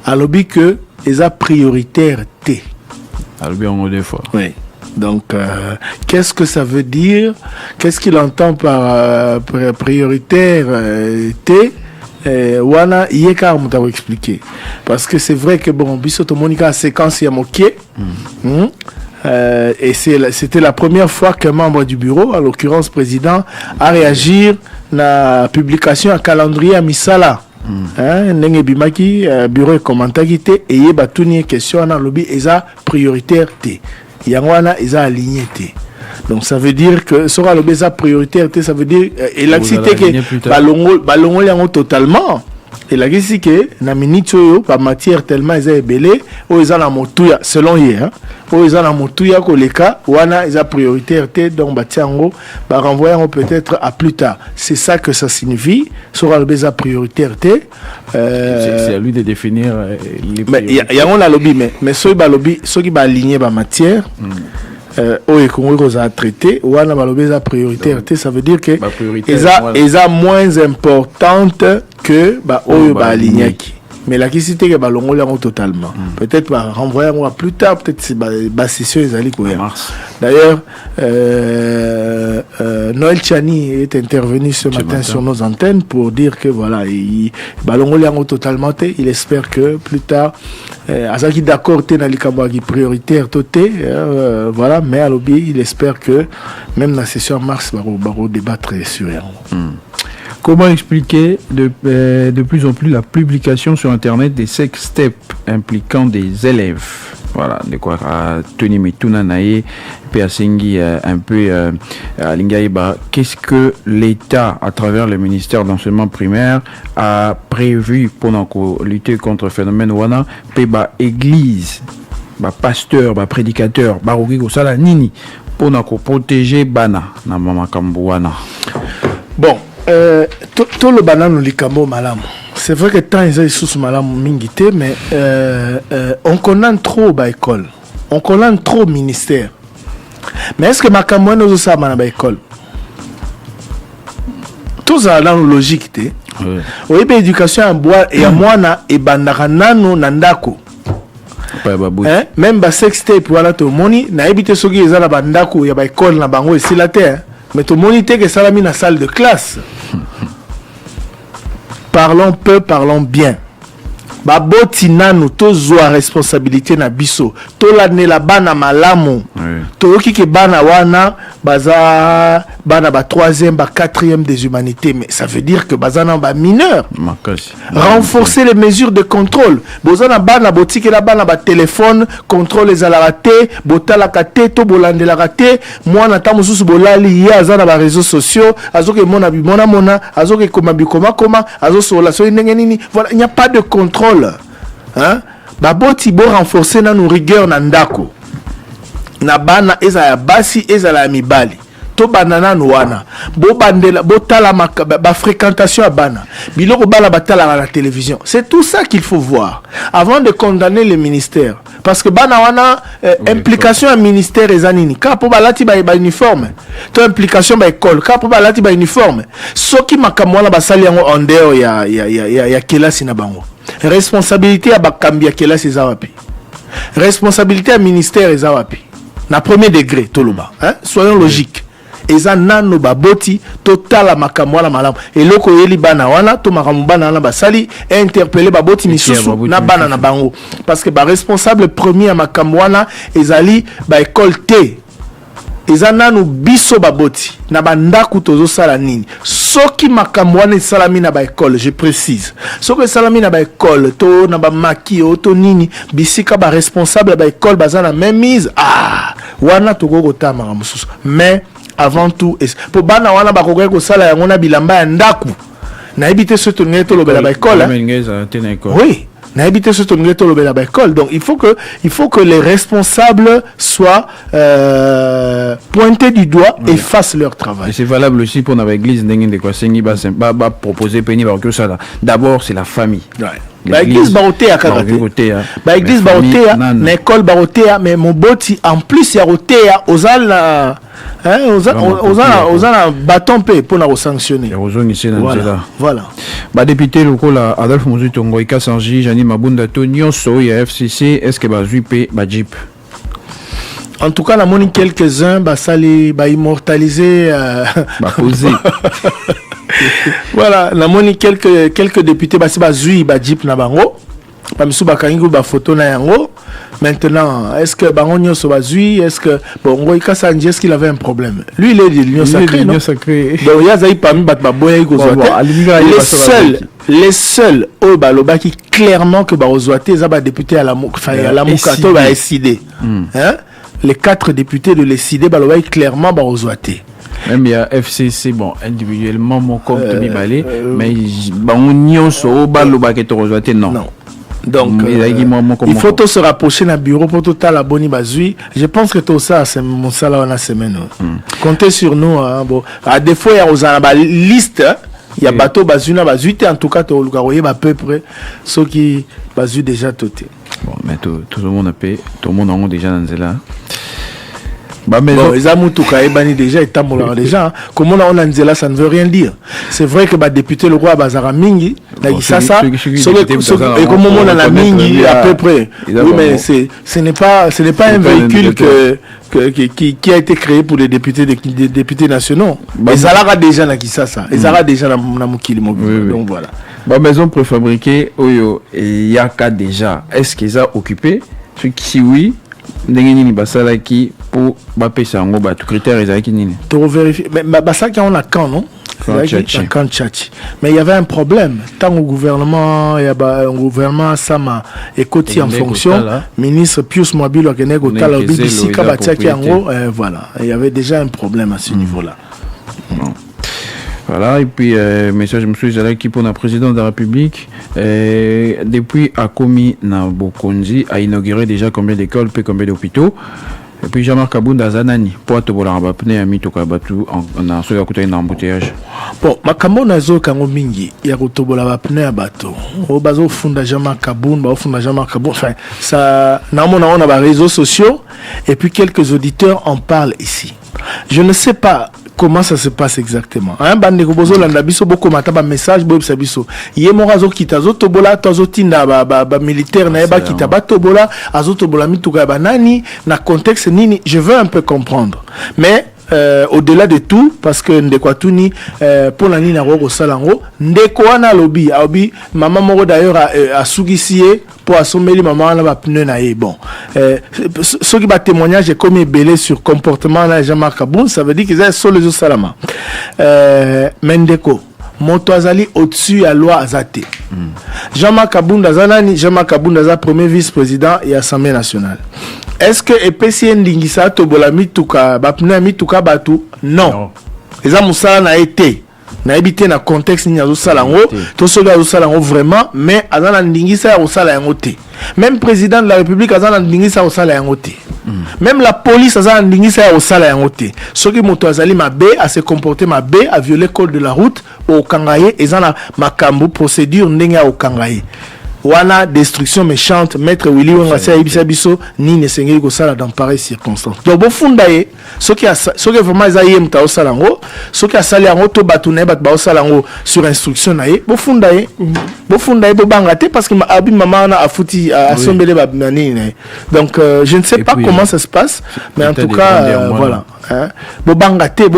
Alobi que eza prioritaire T. Alobi en des fois. Oui. Donc, qu'est-ce que ça veut dire? Qu'est-ce qu'il entend par prioritaire T? Wana yeka mutawo expliquer. Parce que c'est vrai que bon, bisoto monika séquence ya moké. Et c'était la première fois qu'un membre du bureau, en l'occurrence président, a réagi à la publication à calendrier à Misala. Nenge bimaki bureau commentaki te et yeba tuni question na lobby eza prioritaire T. Yangwana eza aligné T. Donc ça veut dire que sera le besa prioritaire T, ça veut dire et l'activité que balongo yango totalement. Et la question que na minute yo pa matière tellement eza ebelé o eza na motuya selon hier o eza na motuya ko leka wana eza prioritaire T, donc batiango ba renvoyer peut-être à plus tard. C'est ça que ça signifie sera le besa prioritaire T. C'est à lui de définir les mais il y a on la lobby mais ceux qui ba aligner ba matière au Congo a traité ou à la prioritaire, ça veut dire que ils a moins importante que au Balignaki. mais la cité que balongo là totalement peut-être par renvoyer moi plus tard, peut-être c'est session les alliés mars. D'ailleurs Noël Tchani est intervenu ce matin sur nos antennes pour dire que voilà, balongo là totalement, il espère que plus tard azaki d'accord té na likambo qui prioritaire toté voilà, mais à l'objet il espère que même la session en mars baro débattre sur Comment expliquer de plus en plus la publication sur Internet des sextapes impliquant des élèves? Voilà, de quoi Tony Mituna Naye, Péasengi un peu à Lingaïba. Qu'est-ce que l'État, à travers le ministère d'enseignement primaire, a prévu pour lutter contre le phénomène Wana, Péba Église, pasteur, prédicateur, Barogi Gosala Nini, pour protéger Bana, na Mama Kambouana? Bon. Tout le banane likambo malam. C'est vrai que tant ils sous malam mingité, mais on connaît trop ba école, on connaît trop ministère. Mais est-ce que makambo nous ça na ba école? Tout ça dans la logique té. Oui, ben éducation en bois et à mwana et bandaka nano nandako. Même ba sextape voilà to moni na ebité soki ezala bandako ya ba école na bango ici la terre. Mais tout le monde était que ça l'a mis dans la salle de classe. Parlons peu, parlons bien. Baboti nanu to zoa responsabilité na biso. To la ne la bana malamu. To ki ke bana wana baza bana ba 3e, ba 4e des humanités, mais ça veut dire que baza na ba mineur. Renforcer les mesures de contrôle. Bozana bana botiki la bana ba téléphone, contrôle les alaraté, botala kate to bolande la raté, moi na tamu susu bolali ya azana ba réseaux sociaux, azoke mona azoke koma azo sola so ndenge nini. Voilà, il n'y a pas de contrôle. Hein? Baboti bo renforcer na nous rigueur na ndako. Na bana eza ya basi eza la mibali. To banana wana. Bo bandela bo tala ba fréquentation à bana. Biloko bala batala à la télévision. C'est tout ça qu'il faut voir avant de condamner le ministère. Parce que bana wana implication à ministère ezanini. Ka po balati ba uniforme. To implication ba école. Ka po balati ba uniforme. Soki makamwana basali yango en dehors ya kelasi na bango. Responsabilité à bakambi ya kelasi ezawapi. Responsabilité à ministère ezawapi. Na premier degré toloba, hein? Soyons logiques. Eza nano baboti total la makamwala malam. Et loko yeli bana wana to makamu bana na basali interpeller baboti misusu na bana na bango parce que ba responsable premier à makamwana ezali ba école T. Eza nano biso baboti na bandaku tozo sala nini. Soki makamwana salami na ba école, je précise. Soki salami na ba école to na ba maki to nini bisika ba responsable ba école bazana même mise. Ah, wana to go ta maramususu. Mais avant tout pour bana wana ba ko sala yango na bilamba ya ndaku. Na ebité ce tourner to lobela ba école. Oui. Na habité ce tourner to lobela ba école. Donc il faut que les responsables soient pointés du doigt et fassent leur travail. Et c'est valable aussi pour notre église de quoi sengi ba proposer peni ba que ça. D'abord c'est la famille. Ouais. L'église barotéa kakate. Ba église barotéa, na école barotéa, mais mon boti en plus ya rotéa ozala ozala bâton pe pour na sanctionner. Voilà. Ba député lokola Adolphe Muzutongo Ika Sanji Jani Mabunda Tonio Soya FCC est-ce que ba jupe ba jeep. En tout cas, la moni quelques-uns ba sali ba immortaliser ba poser. Voilà, la moni quelques députés ba zui ba jeep na bango. Ba misu ba kangi ba photo na yango. Maintenant, est-ce que bango nyoso ba zui, est-ce que bon Ngoïka Sanji est-ce qu'il avait un problème? Lui il est de l'Union sacrée, non? Donc ya zaï parmi ba boya iko les seuls au balobaki clairement que ba ozoate za ba député à la Mukato ba SID. Hein? Les 4 députés de l'ECD balobaki clairement ba ozoate. Même il y a FCC, bon, individuellement, mon compte balé, mais on n'y a pas de non. Donc, il faut tout se rapprocher d'un bureau pour tout à la bonne bazui. Je pense que tout ça, c'est mon salaire la semaine. Comptez sur nous. Hein, bon. À des fois, il y a une liste. Il y a bateau bazuna bazuite. En tout cas, tu as à peu près ceux qui bazuent déjà tout. Bon, mais tout le monde a payé. Tout le monde a déjà dans là. Bon, les amoutuka ebani déjà et tambola déjà. Comment on a dit là, ça ne veut rien dire. C'est vrai que député le roi Bazara Mingi, et comme on a la Mingi à peu près. Oui, mais ce n'est pas un véhicule qui a été créé pour les députés nationaux. Les Alara déjà na Kisasa, les Alara déjà na Mukili Mobile. Donc voilà. Maison préfabriquée, Oyo et Yaka déjà. Est-ce qu'ils ont occupé? Si oui, ndengeni basala qui pour bapesa ngo ba tout critère ezaki nini to vérifier mais basaki on a quand non quand Tchatchi mais il y avait un problème tant au gouvernement il y a un gouvernement sama ekoti en fonction ministre Pius Mobile okenego tala BBC kabatiaki ngo voilà il y avait déjà un problème à ce niveau là. Voilà, et puis message M. Zala qui pour le président de la République depuis a commis na Bokonzi a inauguré déjà combien d'écoles et combien d'hôpitaux. Et puis Jean-Marc Kabunda Zanani pour te voler en pneu à mitoka batu en a sur côté d'un embouteillage. Bon, makambo nazo kango mingi ya kotobola ba pneu à bateau. O bazo funda Jean-Marc Kabunda, ba funda Jean-Marc Kabunda. Enfin, ça na on a réseaux sociaux et puis quelques auditeurs en parlent ici. Je ne sais pas comment ça se passe exactement. Hein, bande ko bozo landa biso boko mata ba message bo biso. Ye morazo kitazo tobola tozo tinda ba militaire na ba kitaba tobola azo tobola mituka ba nani na contexte nini, je veux un peu comprendre. Mais au-delà de tout, parce que Ndekwatuni pour la nina roko salango Ndekwana lobby maman moko d'ailleurs a sougissié pour assommer les mamans là pneu na bon ce qui va témoignage comme belé sur comportement là Jean-Marc Kabunda, ça veut dire qu'ils sont solo salama Mendeko moto azali au-dessus à loi azate Jean-Marc Kabunda zanani Jean-Marc Kabunda za premier vice-président et Assemblée nationale. Est-ce que EPC ndingisa to bola mituka ba pneu mituka batu? Non. Les amusala na été na habité na contexte ni azo salango to soga azo salango vraiment mais azana ndingisa o sala yango te. Même président de la République azana ndingisa o sala yango te. Même la police azana ndingisa o sala yango te. Soki moto azali mabe a se comporter mabe a violer code de la route au kangaye ezana makambo procédure ndenge au kangaye. Wana destruction méchante maître Willy Wangasa ibisa biso ni ne sengeli ko sala dans pareille circonstance. Donc bo fundaye soki vraiment ezaye mta o sala ngo soki asali yango to batu na bat ba o sala ngo sur instruction na ye bo fundaye bo bangate parce que abi maman na afuti asombele ba nani. Donc je ne sais pas comment ça se passe mais en tout cas voilà hein bo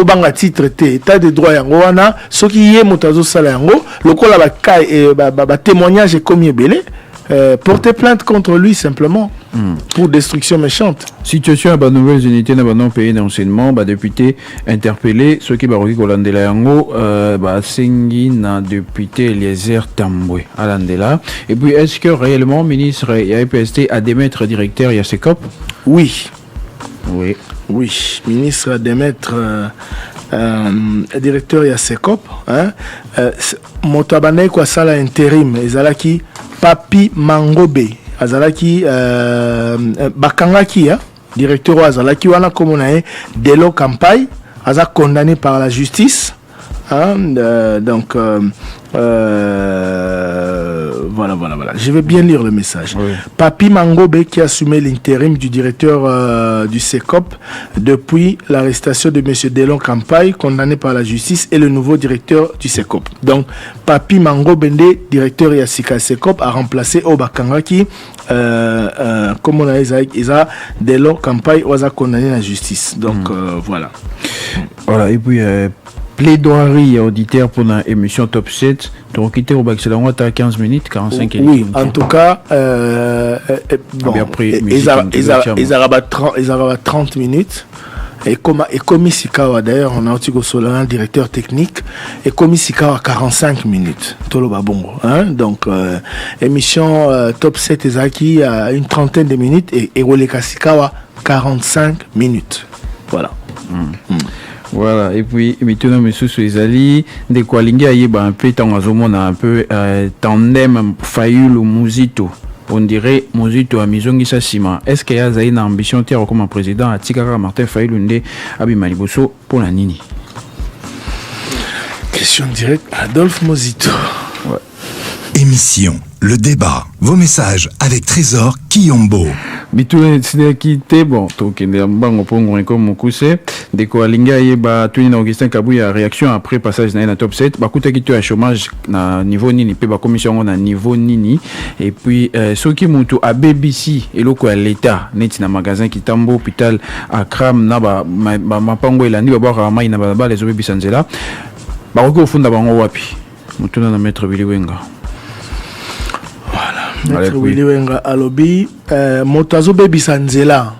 bangati traité état de droit yango wana soki ye mutazo sala yango lokola ba kai ba témoignage comme belé porter plainte contre lui simplement pour destruction méchante. Situation à nouvelles unités dans nos pays d'enseignement, député interpellé ceux qui baroki kolandela yango sengi na député Eliezer Tambwe à Landela. Et puis est-ce que réellement ministre IAPST a démettre directeur Yasekop? Oui, ministre a démettre directeur Yasekop hein motabane kwa sala intérim ezalaki Papi Mangobe azalaki bakangaki directeur azalaki wana comme na Delo Kampai aza condamné par la justice hein, donc voilà. Je vais bien lire le message. Oui. Papi Mangobe qui assumait l'intérim du directeur du SECOP depuis l'arrestation de M. Delon Kampai, condamné par la justice, et le nouveau directeur du SECOP. Donc, Papi Mangobe, directeur Yassika SECOP, a remplacé Obakanga qui, comme on a dit, Delon Kampai a condamné la justice. Donc, voilà. Voilà, et puis... plaidoirie auditeur pour une émission Top 7. Donc, quitter au Baxelango à 15 minutes, 45 minutes. Oui, en tout cas, bon, ils avaient 30 minutes. Et comme Sikawa, d'ailleurs, on a aussi un directeur technique, et comme Sikawa 45 minutes. Toloba Bongo. Hein? Donc, émission Top 7 Ezaki à une trentaine de minutes, et Roleka Sikawa 45 minutes. Voilà. Voilà, et puis maintenant monsieur Suizali de Kwalinga un peu un peu tandem Fayulu Muzito. On dirait Muzito a misongi sa sima. Est-ce qu'il y a une ambition terre comme président à Tikara Martin Fayulu Nde Abimaliboso pour la Nini? Question directe Adolphe Muzito. Émission Le Débat. Vos messages avec Trésor Kiyombo. Bitu Sidekite, bon, tokende mbango pongo comme Mokuse, deko alinga yeba tuni na Augustin Kabuya réaction après passage na top 7, bakuta kitu ya chômage na niveau nini pe ba commission na niveau nini et puis soki mutu a BBC eloko ya l'état neti na magasin kitambo hôpital à Kram na ba mapango elandi ba ba mai na ba les obi bisanzela ba ko funda bango wapi mutuna na maître Biliwenga. Maître Willy Wenga alobi motazo baby sanzela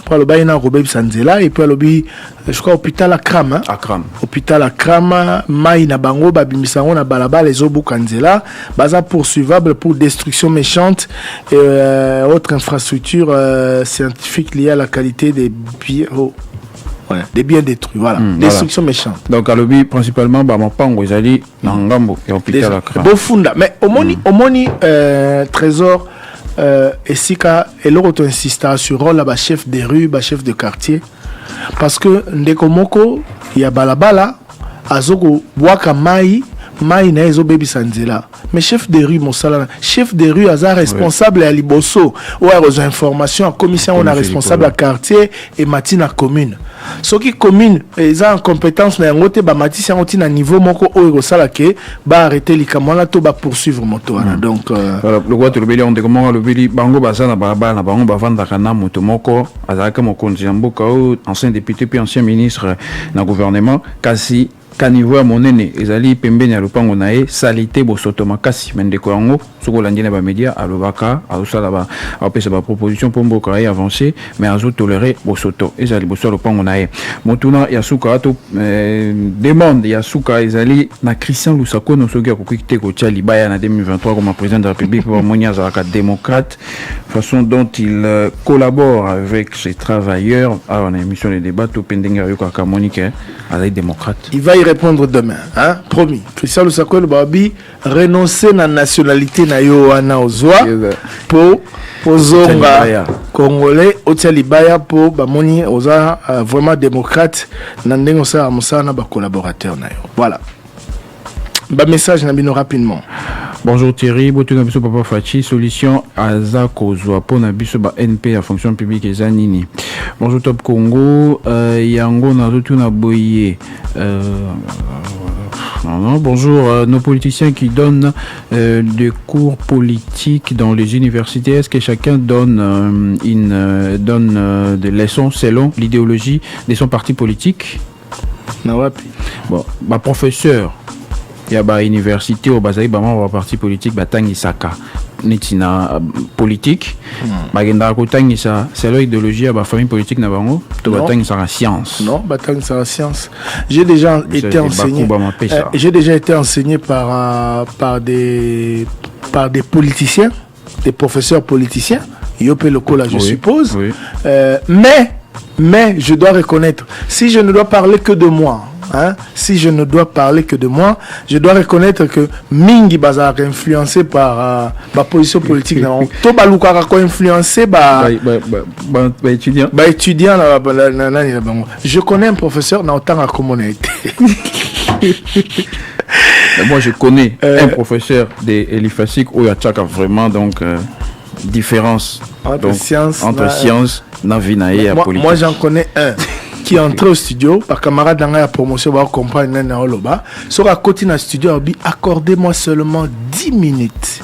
pour le baina ko baby sanzela et puis alobi je crois hôpital à Kram à Kram hôpital à Kram mai na bango babimisango na balabala les obu kanzela baza poursuivable pour destruction méchante et autres infrastructures scientifiques liées à la qualité des biens des biens détruits, voilà. Destruction méchante. Donc, à l'objet, principalement, mon pango, ils allaient dans Ngambo et hôpital à Kram. Bofunda. Mais au moni, trésor, et si et l'autre insiste sur rôle là, chef des rues, chef de quartier. Parce que, Ndekomoko, il y a Balabala, Azoko, Waka Mai na ezo baby sanzela. Mais chef de rue, chef de rue, Azar responsable à Liboso, ou à aux informations, à commission, on a responsable à quartier et matin à commune. Ce qui commune, ils ont en compétence, na ngote ba matisi ngoti na niveau moko o sala ke ba arrêter li kamona to ba poursuivre moto wana. Donc voilà, le quoi le beli on de comment le beli bango baza na baba na bango ba vanda kana moto moko azaka mokonzi mboka o ancien député puis ancien ministre na gouvernement kasi kanivo ya monene ezali pembeni ya lupango na ye salité bosoto makasi mendeko yango soko landina ba media alobaka azosala ba apesa ba proposition pour mboka ya avancer mais azo tolérer bosoto ezali bosoto lupango na ye motuna ya suka to demande ya suka ezali na Christian Lusako no soki akokite ko tia libaya na 2023 comme président de la République pour monia za démocrate façon dont il collabore avec ses travailleurs on a émission les débats to pendenga yo ka Monique azali démocrate. Il va y répondre demain, hein? Promis. Christian Lusako le babi renoncer na nationalité na yo wana ozwa pour zonga congolais otia libaya pour bamoni oza vraiment démocrate na ndengo sa musana ba collaborateur na yo. Voilà. Ba message na bino rapidement. Bonjour Thierry, bonjour Nabiso Papa Fachi, solution à Zakozwa pour Nabiso ba NP à fonction publique et Zanini. Bonjour Top Congo, Yango Nazotuna Boye. Non, bonjour, nos politiciens qui donnent des cours politiques dans les universités, est-ce que chacun donne des leçons selon l'idéologie de son parti politique? Bon, ma professeur. Il y a ba université au Bazaï ba membre parti politique ba tangisaka nitina politique ba genda ko tangisa c'est l'idéologie ba famille politique na bango to ba tangisaka science. Non, ba tangisaka science. J'ai déjà été enseigné par des politiciens, des professeurs politiciens, Yopé Lokola je suppose. Oui. Mais je dois reconnaître, si je ne dois parler que de moi, si je ne dois parler que de moi, je dois reconnaître que Mingi Bazar influencé par ma position politique. Toba Lukara influencé par étudiant. Je connais un professeur dans autant à communauté. Moi je connais un professeur de Elifasik où il y a vraiment donc différence entre science et politique. Moi j'en connais un qui est entré au studio par camarade dans la promotion va comprendre nana oloba sur à côté dans studio accordez-moi seulement 10 minutes.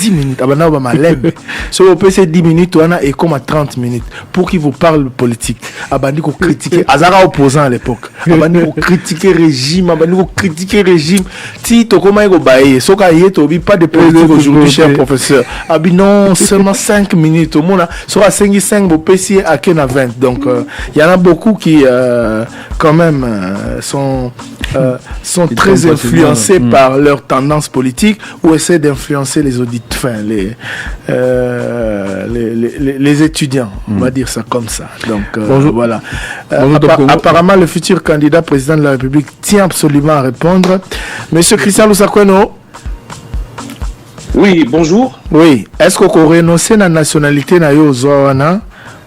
10 minutes. Abana ba malem. So on peut 10 minutes on a et comme à 30 minutes pour qu'il vous parle politique. Abandi ko critiquer Azara opposant à l'époque. Abandi ko critiquer régime, abandi ko critiquer régime. Ti to comment il go bailler. So ka yeto bi pas de politique aujourd'hui cher professeur. Abi non seulement 5 minutes au monde sur à 5 vous PC à Ken à 20. Donc il y en a beaucoup qui quand même sont très influencés par leur tendance politique ou essaient d'influencer les auditeurs, enfin les étudiants, on va dire ça comme ça. Donc voilà. Apparemment, le futur candidat président de la République tient absolument à répondre. Monsieur Christian Lusakweno. Oui, bonjour. Oui. Est-ce qu'on renonce à la nationalité na yo zoana?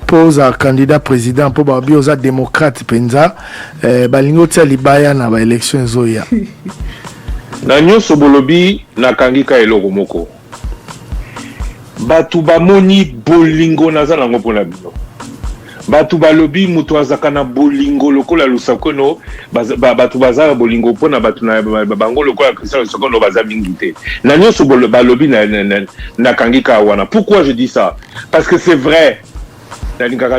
Pose à candidat président pour Babi aux démocrates penza balingo tia libaya na ba élection zoya. Na nyoso bolobi na kangika eloko moko. batu bamoni bolingo nazala ngo pona bino batu balobi mutu azakana bolingo lokola lusakono batu bazala bolingo pona batu na bango lokola Christian lusakono baza mingi te na nyonso balobi na kangika wana. Pourquoi je dis ça? Parce que c'est vrai.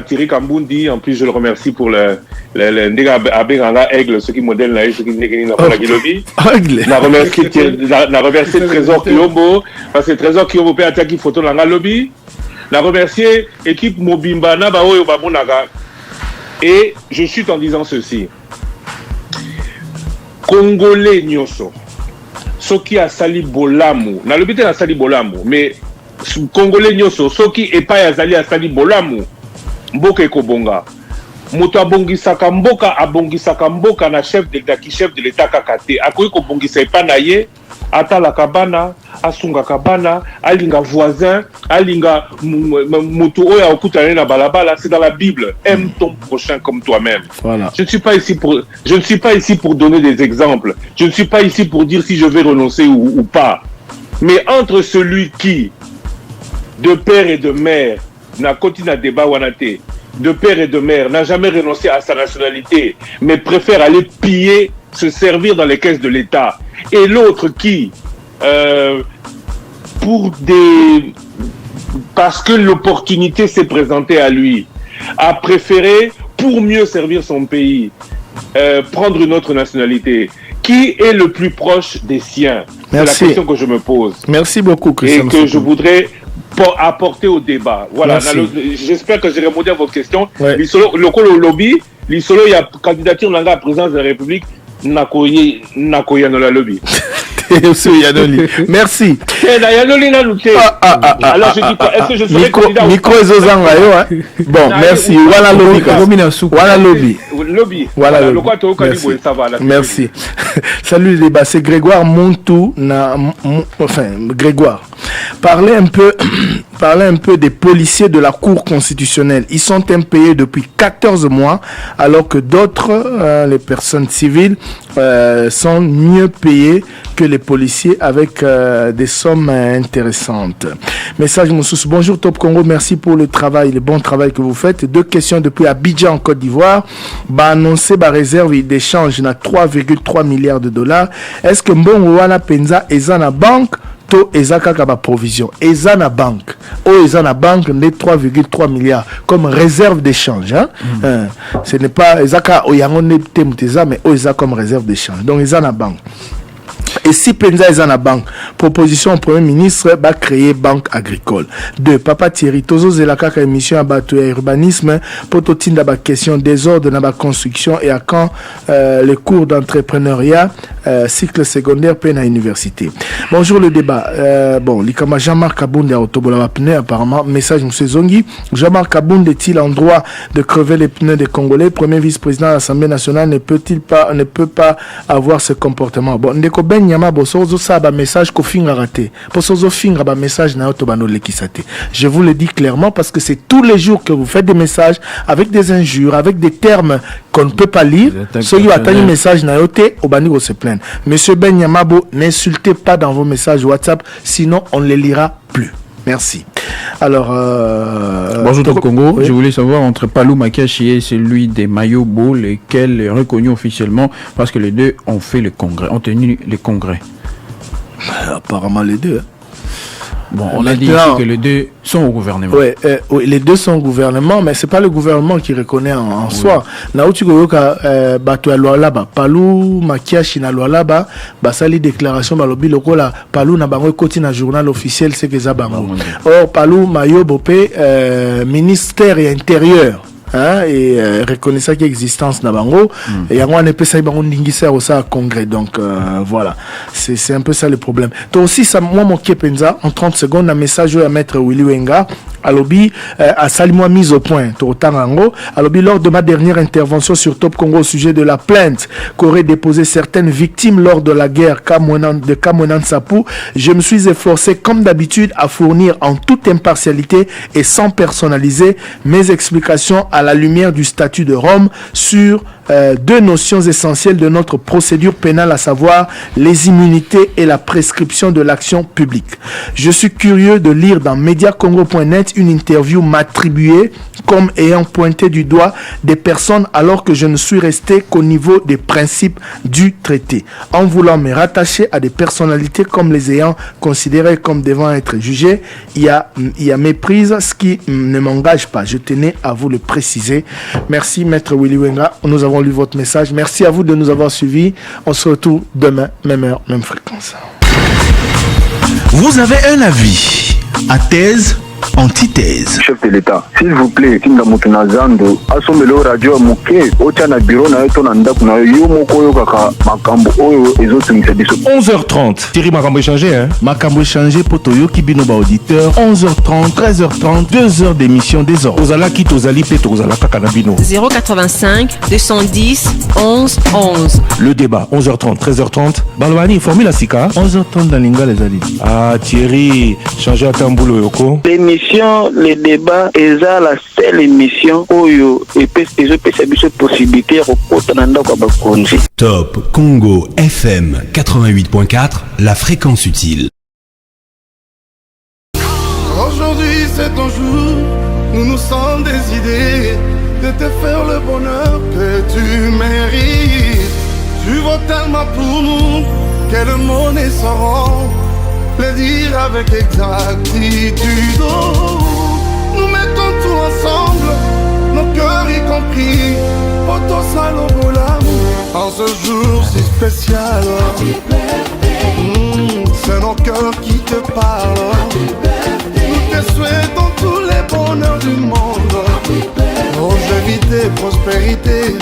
Thierry Kambundi, en plus je le remercie pour le aigle, ce qui modèle là, ce qui n'est pas la Gilobi. Na remercié Trésor Kiombo, parce que Trésor Kiombo peut attaquer photo dans la lobby. Na remercié équipe Mobimba na baoyo babonaga. Et je chute en disant ceci. Congolais nyoso. Soki a sali bolamu. Na lobby te na sali bolamu, mais Congolais nyoso soki epa ya sali a sali bolamu. Mboka ekobonga. Moto abongisaka mboka na chef d'État ki chef de l'État kakate. Akoyi kobongisa epa na ye, atala kabana, asunga kabana, alinga voisin, alinga moto oya okutane na balabala, c'est dans la Bible. Aime ton prochain comme toi-même. Voilà. Je ne suis pas ici pour donner des exemples. Je ne suis pas ici pour dire si je vais renoncer ou pas. Mais entre celui qui, de père et de mère, n'a continué à débat wanaté, de père et de mère, n'a jamais renoncé à sa nationalité, mais préfère aller piller, se servir dans les caisses de l'État. Et l'autre qui, parce que l'opportunité s'est présentée à lui, a préféré, pour mieux servir son pays, prendre une autre nationalité. Qui est le plus proche des siens? C'est la question que je me pose. Merci beaucoup, Christian. Et que je voudrais apporter au débat. Voilà, j'espère que j'ai répondu à votre question. Ouais. Le lobby, il y a candidature dans la présidence de la République, Nakoya dans la lobby. Merci. Alors je dis quoi? Est-ce que je serai candidat Bon, merci. Voilà lobby. Merci. Salut les débats. C'est Grégoire Montou. Grégoire. Parlez un peu des policiers de la Cour constitutionnelle. Ils sont impayés depuis 14 mois, alors que d'autres, les personnes civiles, sont mieux payées que les policiers avec des sommes intéressantes. Message Moussous. Bonjour Top Congo, merci pour le bon travail que vous faites. 2 questions depuis Abidjan en Côte d'Ivoire. Annoncé réserve d'échange na 3,3 milliards de dollars. Est-ce que Mbongo wana penza ezana banque to ezaka kaba provision ezana banque ezana banque de 3,3 milliards comme réserve d'échange ce n'est pas ezaka oyangone temuteza mais ezaka comme réserve d'échange donc ezana banque. Et si Penza est en banque, proposition au Premier ministre, va créer banque agricole. 2. Papa Thierry, Tozo Zelaka, émission à bateau et urbanisme, Pototine d'aba question désordre dans la construction et à quand les cours d'entrepreneuriat, cycle secondaire, peine à université. Bonjour le débat. Likama Jean-Marc Abounde à Otobola pneu, apparemment, message M. Zongi. Jean-Marc Abounde est-il en droit de crever les pneus des Congolais? Premier vice-président de l'Assemblée nationale ne peut pas avoir ce comportement. Bon, Ndeko Ben Nyama Bosozo ça ba message ko finga raté. Bosozo finga ba message na otobano lekisate. Je vous le dis clairement parce que c'est tous les jours que vous faites des messages avec des injures, avec des termes qu'on ne peut pas lire. Ceux qui attendent un message na yote obani go se plaindre. Monsieur Ben Nyamabo, n'insultez pas dans vos messages WhatsApp, sinon on ne les lira plus. Merci. Alors, bonjour Top Congo. Oui. Je voulais savoir entre Palou Makachi et celui des Mayo Beau, lesquels est reconnu officiellement parce que les deux ont fait le congrès, ont tenu les congrès. Apparemment les deux. Bon, on a dit ici que les deux sont au gouvernement. Oui, les deux sont au gouvernement, mais c'est pas le gouvernement qui reconnaît en soi. Na uti goyoka bato ya loi là-bas, Palou Makiashi na loi là-bas, basali déclaration balobi lokola Palou na bango koti na journal officiel c'est que za bango. Or Palou Mayo Bopé ministère intérieur et reconnaissant qu'il y a existence na bango et yango on peut ça bango ndingisa au ça congrès donc voilà c'est un peu ça le problème. Toi aussi ça moi mon Kepenza en 30 secondes un message à maître Willy Wenga Alobi à saluer mise au point Totango Alobi lors de ma dernière intervention sur Top Congo au sujet de la plainte qu'auraient déposé certaines victimes lors de la guerre de Kamwenan Sapou, je me suis efforcé comme d'habitude à fournir en toute impartialité et sans personnaliser mes explications à la lumière du statut de Rome sur deux notions essentielles de notre procédure pénale, à savoir les immunités et la prescription de l'action publique. Je suis curieux de lire dans mediacongo.net une interview m'attribuée comme ayant pointé du doigt des personnes alors que je ne suis resté qu'au niveau des principes du traité. En voulant me rattacher à des personnalités comme les ayant considérées comme devant être jugées, il y a méprise, ce qui ne m'engage pas. Je tenais à vous le préciser. Merci Maître Willy Wenga, nous avons lu votre message. Merci à vous de nous avoir suivis. On se retrouve demain, même heure, même fréquence. Vous avez un avis à thèse, antithèse. Chef de l'État, s'il vous plaît, Tinga Mutunazando, asomelo radio moke, ochana bureau na eto na ndaku na yo moko yo kaka makambo oyo ezotumisa biso. 11h30. Thierry Makambo échangé, hein? Makambo échangé pour Toyoki Binoba auditeur. 11h30, 13h30, 2 heures d'émission des ordres. Ozala ki tozali pe tozala kaka na bino. 085 210 11 11. Le débat 11h30, 13h30. Balwani formule la sika. 11h30 dans Linga les ali. Ah Thierry, changer à tamboulou yoko. L'émission, le débat, est la seule émission où il peut se possibilité de Top Congo FM 88.4, la fréquence utile. Aujourd'hui c'est ton jour, nous nous sommes décidés de te faire le bonheur que tu mérites. Tu vaux tellement pour nous, quel mot ne sauront le dire avec exactitude. Oh, nous mettons tout ensemble, nos cœurs y compris, Poto Salobola, en ce jour si spécial. C'est nos cœurs qui te parlent. Nous te souhaitons tous les bonheurs du monde, longévité, prospérité.